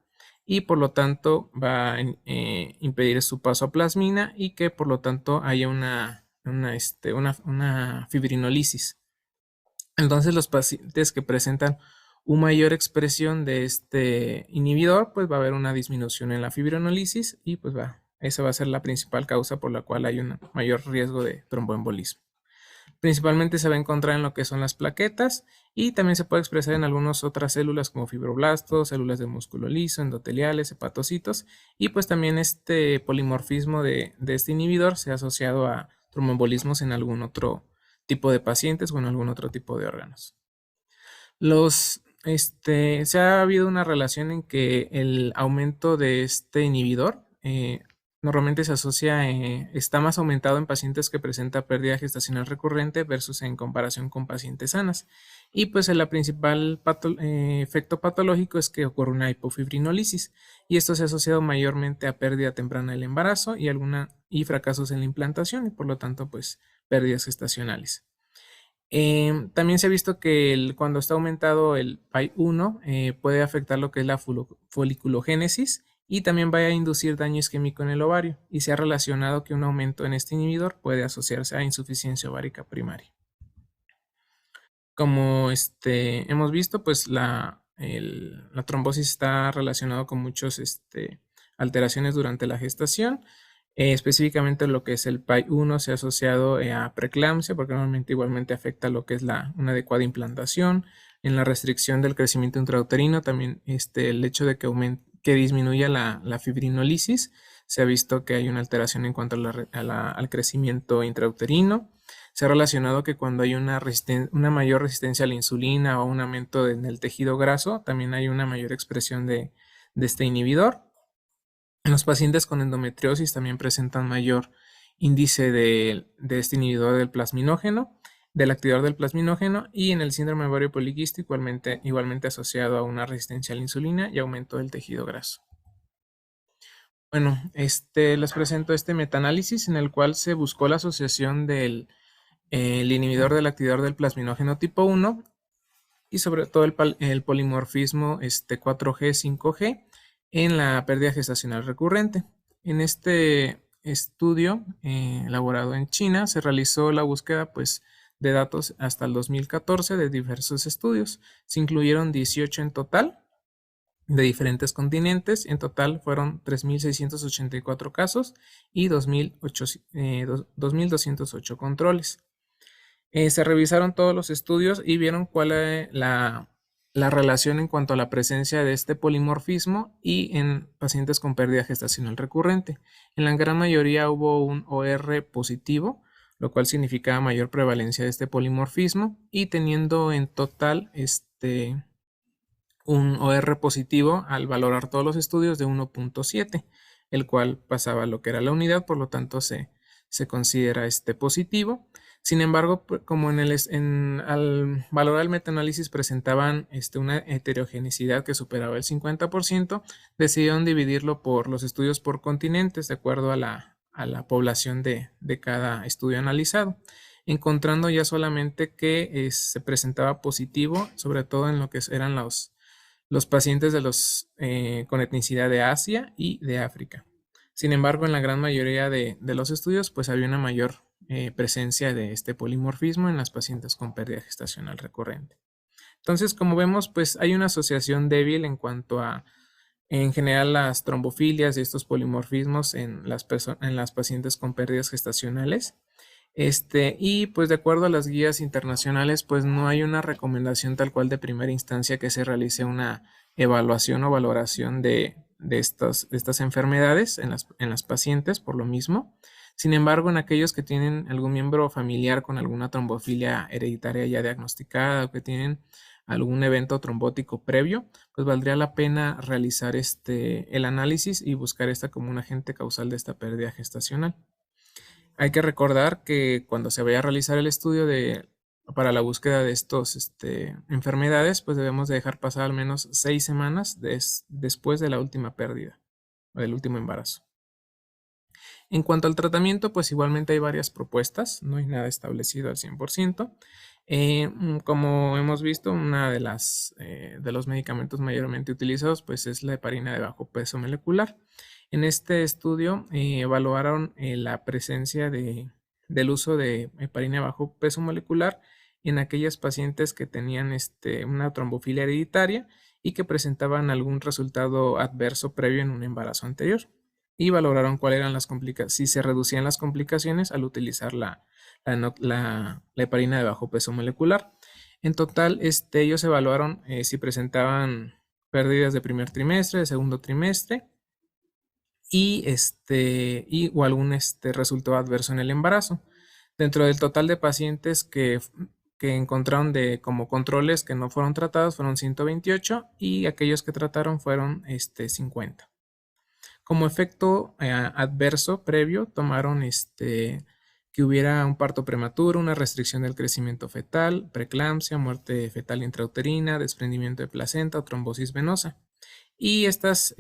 y por lo tanto va a impedir su paso a plasmina y que por lo tanto haya una fibrinolisis. Entonces los pacientes que presentan una mayor expresión de este inhibidor, pues va a haber una disminución en la fibrinolisis y pues esa va a ser la principal causa por la cual hay un mayor riesgo de tromboembolismo. Principalmente se va a encontrar en lo que son las plaquetas y también se puede expresar en algunas otras células como fibroblastos, células de músculo liso, endoteliales, hepatocitos, y pues también este polimorfismo de este inhibidor se ha asociado a tromboembolismos en algún otro tipo de pacientes o en algún otro tipo de órganos. Se ha habido una relación en que el aumento de este inhibidor normalmente se asocia, está más aumentado en pacientes que presentan pérdida gestacional recurrente versus en comparación con pacientes sanas. Y pues el principal efecto patológico es que ocurre una hipofibrinolisis y esto se ha asociado mayormente a pérdida temprana del embarazo y fracasos en la implantación y por lo tanto pues pérdidas gestacionales. También se ha visto que cuando está aumentado el PAI-1 puede afectar lo que es la foliculogénesis y también va a inducir daño isquémico en el ovario y se ha relacionado que un aumento en este inhibidor puede asociarse a insuficiencia ovárica primaria. Como hemos visto, pues la trombosis está relacionado con muchas alteraciones durante la gestación. Específicamente lo que es el PAI-1 se ha asociado a preeclampsia porque normalmente igualmente afecta lo que es una adecuada implantación. En la restricción del crecimiento intrauterino también el hecho de que disminuya la fibrinolisis, se ha visto que hay una alteración en cuanto al crecimiento intrauterino. Se ha relacionado que cuando hay una mayor resistencia a la insulina o un aumento en el tejido graso, también hay una mayor expresión de este inhibidor. En los pacientes con endometriosis también presentan mayor índice de este inhibidor del plasminógeno, del activador del plasminógeno, y en el síndrome ovario poliquístico igualmente asociado a una resistencia a la insulina y aumento del tejido graso. Bueno, les presento este metaanálisis en el cual se buscó la asociación del inhibidor del activador del plasminógeno tipo 1 y sobre todo el polimorfismo 4G-5G en la pérdida gestacional recurrente. En este estudio elaborado en China se realizó la búsqueda de datos hasta el 2014 de diversos estudios. Se incluyeron 18 en total de diferentes continentes. En total fueron 3.684 casos y 2.208 controles. Se revisaron todos los estudios y vieron cuál es la relación en cuanto a la presencia de este polimorfismo y en pacientes con pérdida gestacional recurrente. En la gran mayoría hubo un OR positivo, lo cual significaba mayor prevalencia de este polimorfismo, y teniendo en total un OR positivo al valorar todos los estudios de 1.7, el cual pasaba lo que era la unidad, por lo tanto se considera positivo. Sin embargo, como al valorar el metaanálisis presentaban una heterogeneidad que superaba el 50%, decidieron dividirlo por los estudios por continentes de acuerdo a la población de cada estudio analizado, encontrando ya solamente que se presentaba positivo, sobre todo en lo que eran los pacientes con etnicidad de Asia y de África. Sin embargo, en la gran mayoría de los estudios, pues había una mayor presencia de este polimorfismo en las pacientes con pérdida gestacional recurrente. Entonces, como vemos, pues hay una asociación débil en cuanto a, en general, las trombofilias y estos polimorfismos en las pacientes con pérdidas gestacionales. Y pues de acuerdo a las guías internacionales, pues no hay una recomendación tal cual de primera instancia que se realice una evaluación o valoración de estas enfermedades en las pacientes por lo mismo. Sin embargo, en aquellos que tienen algún miembro familiar con alguna trombofilia hereditaria ya diagnosticada o que tienen algún evento trombótico previo, pues valdría la pena realizar el análisis y buscar esta como un agente causal de esta pérdida gestacional. Hay que recordar que cuando se vaya a realizar el estudio para la búsqueda de estas enfermedades, pues debemos de dejar pasar al menos 6 semanas después de la última pérdida o del último embarazo. En cuanto al tratamiento, pues igualmente hay varias propuestas, no hay nada establecido al 100%. Como hemos visto, una de los medicamentos mayormente utilizados pues es la heparina de bajo peso molecular. En este estudio evaluaron la presencia del uso de heparina de bajo peso molecular en aquellas pacientes que tenían una trombofilia hereditaria y que presentaban algún resultado adverso previo en un embarazo anterior. Y valoraron cuáles eran las complicaciones, si se reducían las complicaciones al utilizar la heparina de bajo peso molecular. En total, ellos evaluaron si presentaban pérdidas de primer trimestre, de segundo trimestre o algún resultado adverso en el embarazo. Dentro del total de pacientes que encontraron como controles que no fueron tratados fueron 128 y aquellos que trataron fueron 50. Como efecto adverso previo tomaron que hubiera un parto prematuro, una restricción del crecimiento fetal, preeclampsia, muerte fetal intrauterina, desprendimiento de placenta o trombosis venosa. Y estos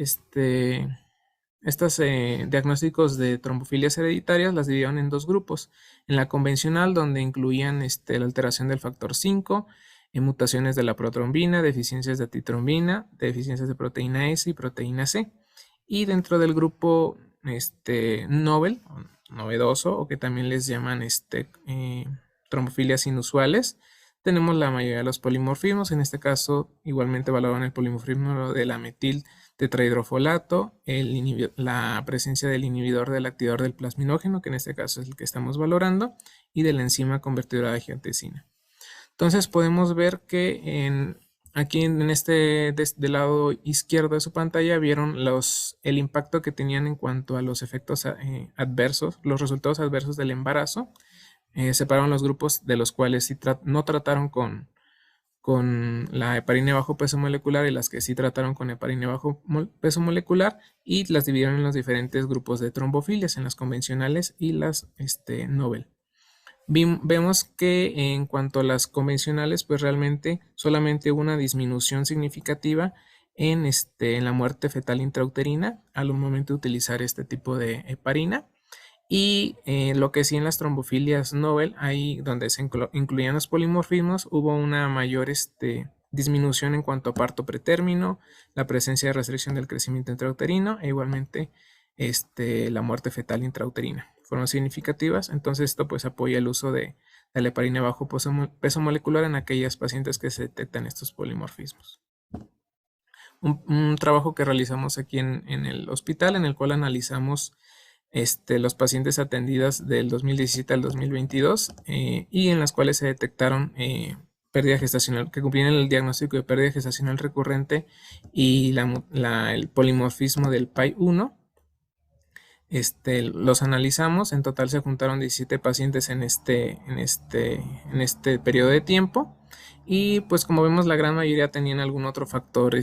diagnósticos de trombofilias hereditarias las dividieron en 2 grupos. En la convencional, donde incluían la alteración del factor 5, mutaciones de la protrombina, deficiencias de atitrombina, deficiencias de proteína S y proteína C. Y dentro del grupo novel, novedoso, o que también les llaman trombofilias inusuales, tenemos la mayoría de los polimorfismos. En este caso, igualmente valoran el polimorfismo del ametil tetrahidrofolato, la presencia del inhibidor del activador del plasminógeno, que en este caso es el que estamos valorando, y de la enzima convertidora de angiotensina. Entonces podemos ver que aquí del lado izquierdo de su pantalla vieron el impacto que tenían en cuanto a los efectos adversos, los resultados adversos del embarazo. Separaron los grupos de los cuales sí no trataron con la heparina de bajo peso molecular y las que sí trataron con heparina de bajo peso molecular, y las dividieron en los diferentes grupos de trombofilias, en las convencionales y las novel. Vemos que en cuanto a las convencionales, pues realmente solamente hubo una disminución significativa en la muerte fetal intrauterina al momento de utilizar este tipo de heparina. Y lo que sí en las trombofilias novel, ahí donde se incluían los polimorfismos, hubo una mayor disminución en cuanto a parto pretérmino, la presencia de restricción del crecimiento intrauterino e igualmente la muerte fetal intrauterina. Fueron significativas, entonces esto pues apoya el uso de la heparina bajo peso molecular en aquellas pacientes que se detectan estos polimorfismos. Un trabajo que realizamos aquí en el hospital, en el cual analizamos los pacientes atendidas del 2017 al 2022 y en las cuales se detectaron pérdida gestacional, que cumplían el diagnóstico de pérdida gestacional recurrente y el polimorfismo del PAI-1. Los analizamos, en total se juntaron 17 pacientes en este periodo de tiempo Y pues como vemos, la gran mayoría tenían algún otro factor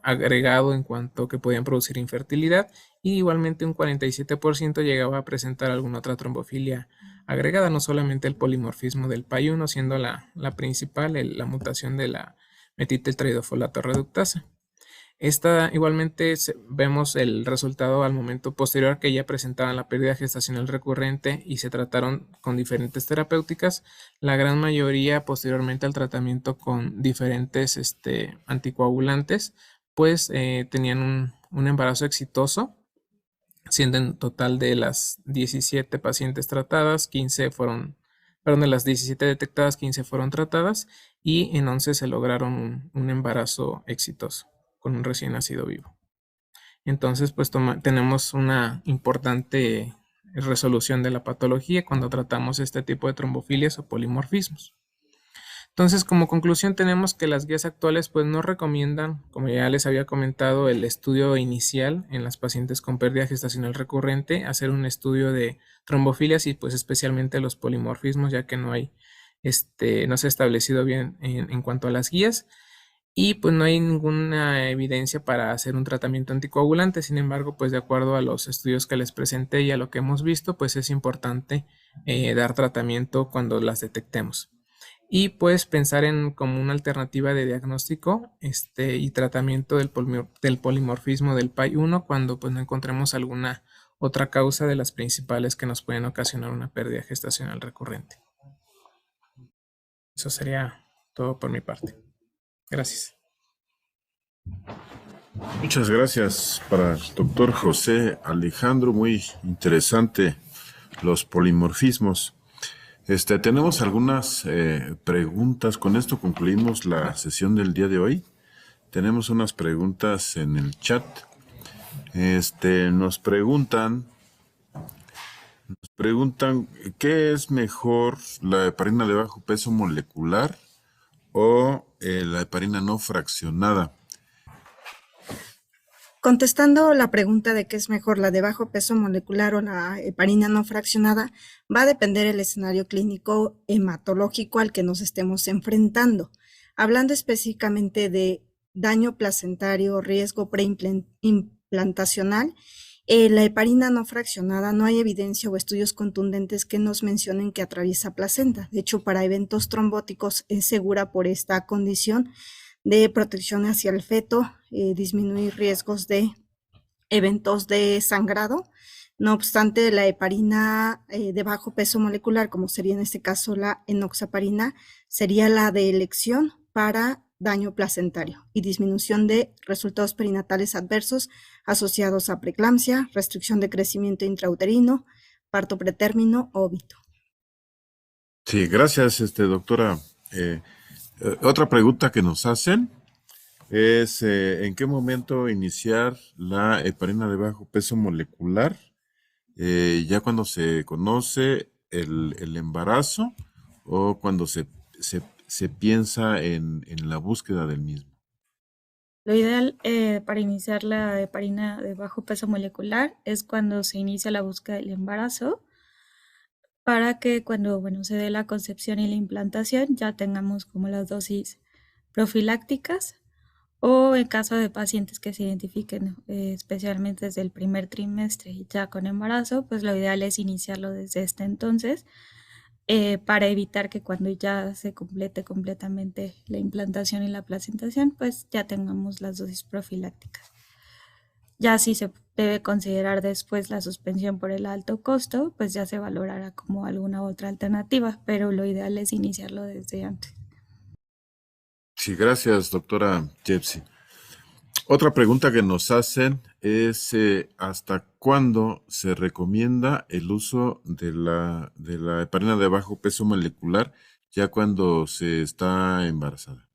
agregado en cuanto que podían producir infertilidad, y igualmente un 47% llegaba a presentar alguna otra trombofilia agregada, no solamente el polimorfismo del PAI1, siendo la principal la mutación de la metiltetraidofolato reductasa. Esta igualmente vemos el resultado al momento posterior, que ya presentaban la pérdida gestacional recurrente y se trataron con diferentes terapéuticas. La gran mayoría posteriormente al tratamiento con diferentes anticoagulantes, pues tenían un embarazo exitoso, siendo en total de las 17 pacientes tratadas, 15 fueron, perdón, de las 17 detectadas, 15 fueron tratadas y en 11 se lograron un embarazo exitoso con un recién nacido vivo. Entonces, pues tenemos una importante resolución de la patología cuando tratamos este tipo de trombofilias o polimorfismos. Entonces, como conclusión, tenemos que las guías actuales pues no recomiendan, como ya les había comentado, el estudio inicial en las pacientes con pérdida gestacional recurrente, hacer un estudio de trombofilias y pues especialmente los polimorfismos, ya que no se ha establecido bien en cuanto a las guías. Y pues no hay ninguna evidencia para hacer un tratamiento anticoagulante. Sin embargo, pues de acuerdo a los estudios que les presenté y a lo que hemos visto, pues es importante dar tratamiento cuando las detectemos. Y pues pensar en como una alternativa de diagnóstico y tratamiento del polimorfismo del PAI1 cuando pues no encontremos alguna otra causa de las principales que nos pueden ocasionar una pérdida gestacional recurrente. Eso sería todo por mi parte. Gracias. Muchas gracias para el doctor José Alejandro, muy interesante los polimorfismos. Tenemos algunas preguntas, con esto concluimos la sesión del día de hoy. Tenemos unas preguntas en el chat. Nos preguntan, ¿qué es mejor, la heparina de bajo peso molecular o la heparina no fraccionada? Contestando la pregunta de qué es mejor, la de bajo peso molecular o la heparina no fraccionada, va a depender el escenario clínico hematológico al que nos estemos enfrentando. Hablando específicamente de daño placentario, riesgo preimplantacional, la heparina no fraccionada no hay evidencia o estudios contundentes que nos mencionen que atraviesa placenta. De hecho, para eventos trombóticos es segura por esta condición de protección hacia el feto, disminuir riesgos de eventos de sangrado. No obstante, la heparina de bajo peso molecular, como sería en este caso la enoxaparina, sería la de elección para daño placentario y disminución de resultados perinatales adversos asociados a preeclampsia, restricción de crecimiento intrauterino, parto pretérmino, óbito. Sí, gracias, doctora. Otra pregunta que nos hacen es ¿en qué momento iniciar la heparina de bajo peso molecular? ¿Ya cuando se conoce el embarazo o cuando se piensa en la búsqueda del mismo? Lo ideal para iniciar la heparina de bajo peso molecular es cuando se inicia la búsqueda del embarazo, para que cuando se dé la concepción y la implantación ya tengamos como las dosis profilácticas, o en caso de pacientes que se identifiquen especialmente desde el primer trimestre y ya con embarazo, pues lo ideal es iniciarlo desde este entonces, para evitar que cuando ya se complete completamente la implantación y la placentación, pues ya tengamos las dosis profilácticas. Ya si se debe considerar después la suspensión por el alto costo, pues ya se valorará como alguna otra alternativa, pero lo ideal es iniciarlo desde antes. Sí, gracias, doctora Jepsi. Otra pregunta que nos hacen es ¿hasta cuándo se recomienda el uso de la heparina de bajo peso molecular ya cuando se está embarazada?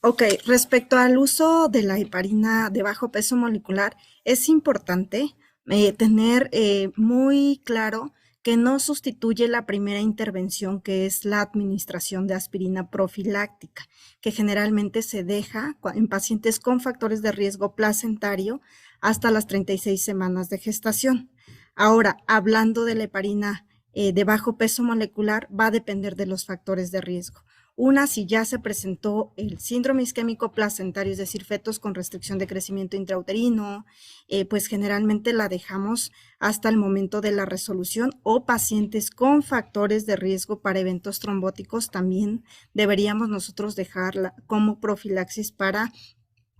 Ok, respecto al uso de la heparina de bajo peso molecular, es importante tener muy claro que no sustituye la primera intervención, que es la administración de aspirina profiláctica, que generalmente se deja en pacientes con factores de riesgo placentario hasta las 36 semanas de gestación. Ahora, hablando de la heparina de bajo peso molecular va a depender de los factores de riesgo. Una, si ya se presentó el síndrome isquémico placentario, es decir, fetos con restricción de crecimiento intrauterino, pues generalmente la dejamos hasta el momento de la resolución, o pacientes con factores de riesgo para eventos trombóticos también deberíamos nosotros dejarla como profilaxis para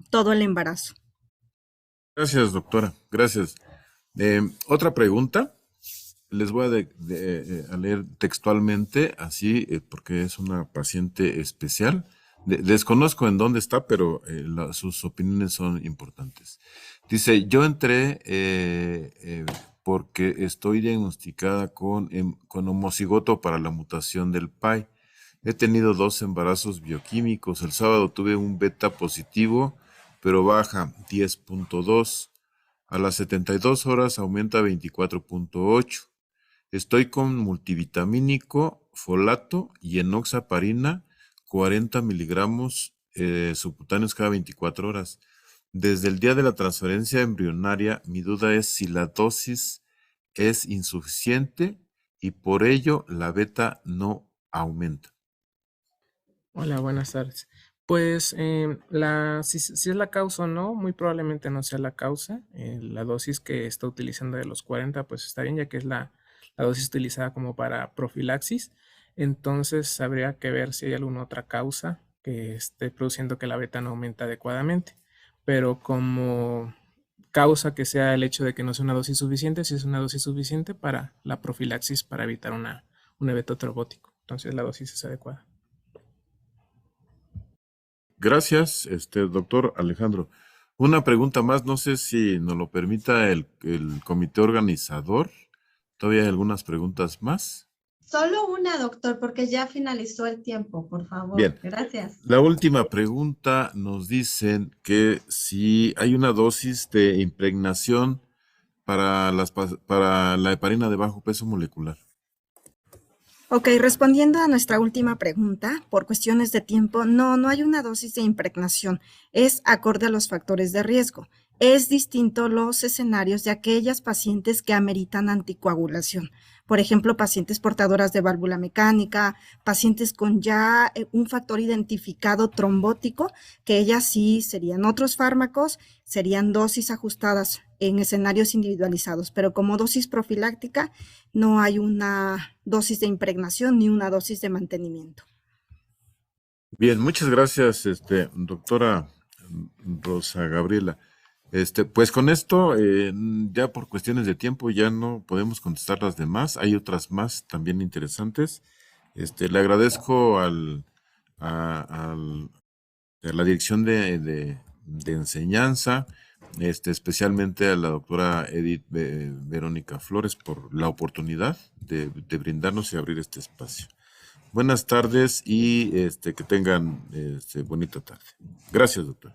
todo el embarazo. Gracias, doctora. Gracias. Otra pregunta. Les voy a leer textualmente, así, porque es una paciente especial. Desconozco en dónde está, pero sus opiniones son importantes. Dice, yo entré porque estoy diagnosticada con homocigoto para la mutación del PAI. He tenido 2 embarazos bioquímicos. El sábado tuve un beta positivo, pero baja 10.2. A las 72 horas aumenta a 24.8. Estoy con multivitamínico, folato y enoxaparina, 40 miligramos subcutáneos cada 24 horas. Desde el día de la transferencia embrionaria, mi duda es si la dosis es insuficiente y por ello la beta no aumenta. Hola, buenas tardes. Pues si es la causa o no, muy probablemente no sea la causa. La dosis que está utilizando de los 40, pues está bien, ya que es la dosis utilizada como para profilaxis. Entonces habría que ver si hay alguna otra causa que esté produciendo que la beta no aumente adecuadamente. Pero como causa que sea el hecho de que no sea una dosis suficiente, si es una dosis suficiente para la profilaxis para evitar un evento trombótico. Entonces la dosis es adecuada. Gracias, doctor Alejandro. Una pregunta más, no sé si nos lo permita el comité organizador. ¿Todavía hay algunas preguntas más? Solo una, doctor, porque ya finalizó el tiempo, por favor. Bien. Gracias. La última pregunta, nos dicen que si hay una dosis de impregnación para la heparina de bajo peso molecular. Ok, respondiendo a nuestra última pregunta, por cuestiones de tiempo, no hay una dosis de impregnación, es acorde a los factores de riesgo. Es distinto los escenarios de aquellas pacientes que ameritan anticoagulación. Por ejemplo, pacientes portadoras de válvula mecánica, pacientes con ya un factor identificado trombótico, que ellas sí serían otros fármacos, serían dosis ajustadas en escenarios individualizados, pero como dosis profiláctica no hay una dosis de impregnación ni una dosis de mantenimiento. Bien, muchas gracias, doctora Rosa Gabriela. Pues con esto, ya por cuestiones de tiempo, ya no podemos contestar las demás. Hay otras más también interesantes. Le agradezco a la dirección de enseñanza, especialmente a la doctora Edith Verónica Flores por la oportunidad de brindarnos y abrir este espacio. Buenas tardes y que tengan bonita tarde. Gracias, doctor.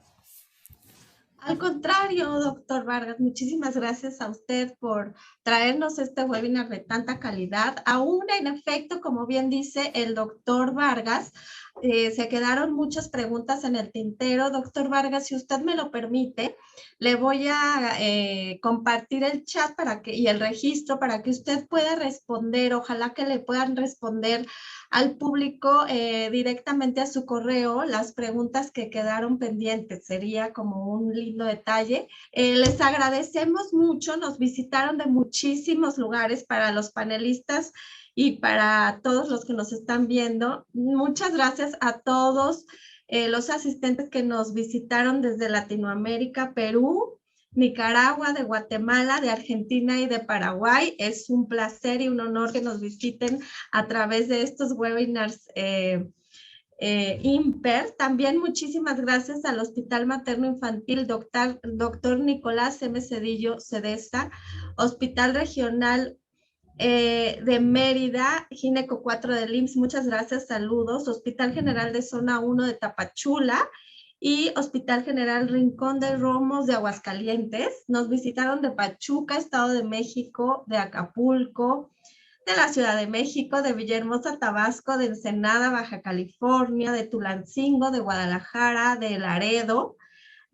Al contrario, doctor Vargas, muchísimas gracias a usted por traernos este webinar de tanta calidad. Aún en efecto, como bien dice el doctor Vargas, se quedaron muchas preguntas en el tintero. Doctor Vargas, si usted me lo permite, le voy a compartir el chat y el registro para que usted pueda responder. Ojalá que le puedan responder al público directamente a su correo las preguntas que quedaron pendientes. Sería como un lindo detalle. Les agradecemos mucho. Nos visitaron de muchísimos lugares para los panelistas y para todos los que nos están viendo. Muchas gracias a todos los asistentes que nos visitaron desde Latinoamérica, Perú, Nicaragua, de Guatemala, de Argentina y de Paraguay. Es un placer y un honor que nos visiten a través de estos webinars IMPER. También muchísimas gracias al Hospital Materno Infantil doctor Nicolás M. Cedillo Cedesa, Hospital Regional de Mérida, Gineco 4 del IMSS, muchas gracias, saludos. Hospital General de Zona 1 de Tapachula y Hospital General Rincón de Romos de Aguascalientes. Nos visitaron de Pachuca, Estado de México, de Acapulco, de la Ciudad de México, de Villahermosa, Tabasco, de Ensenada, Baja California, de Tulancingo, de Guadalajara, de Laredo,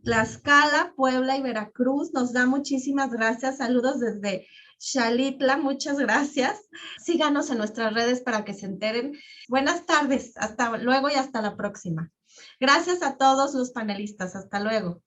Tlaxcala, Puebla y Veracruz. Nos da muchísimas gracias. Saludos desde Xalitla, muchas gracias. Síganos en nuestras redes para que se enteren. Buenas tardes, hasta luego y hasta la próxima. Gracias a todos los panelistas. Hasta luego.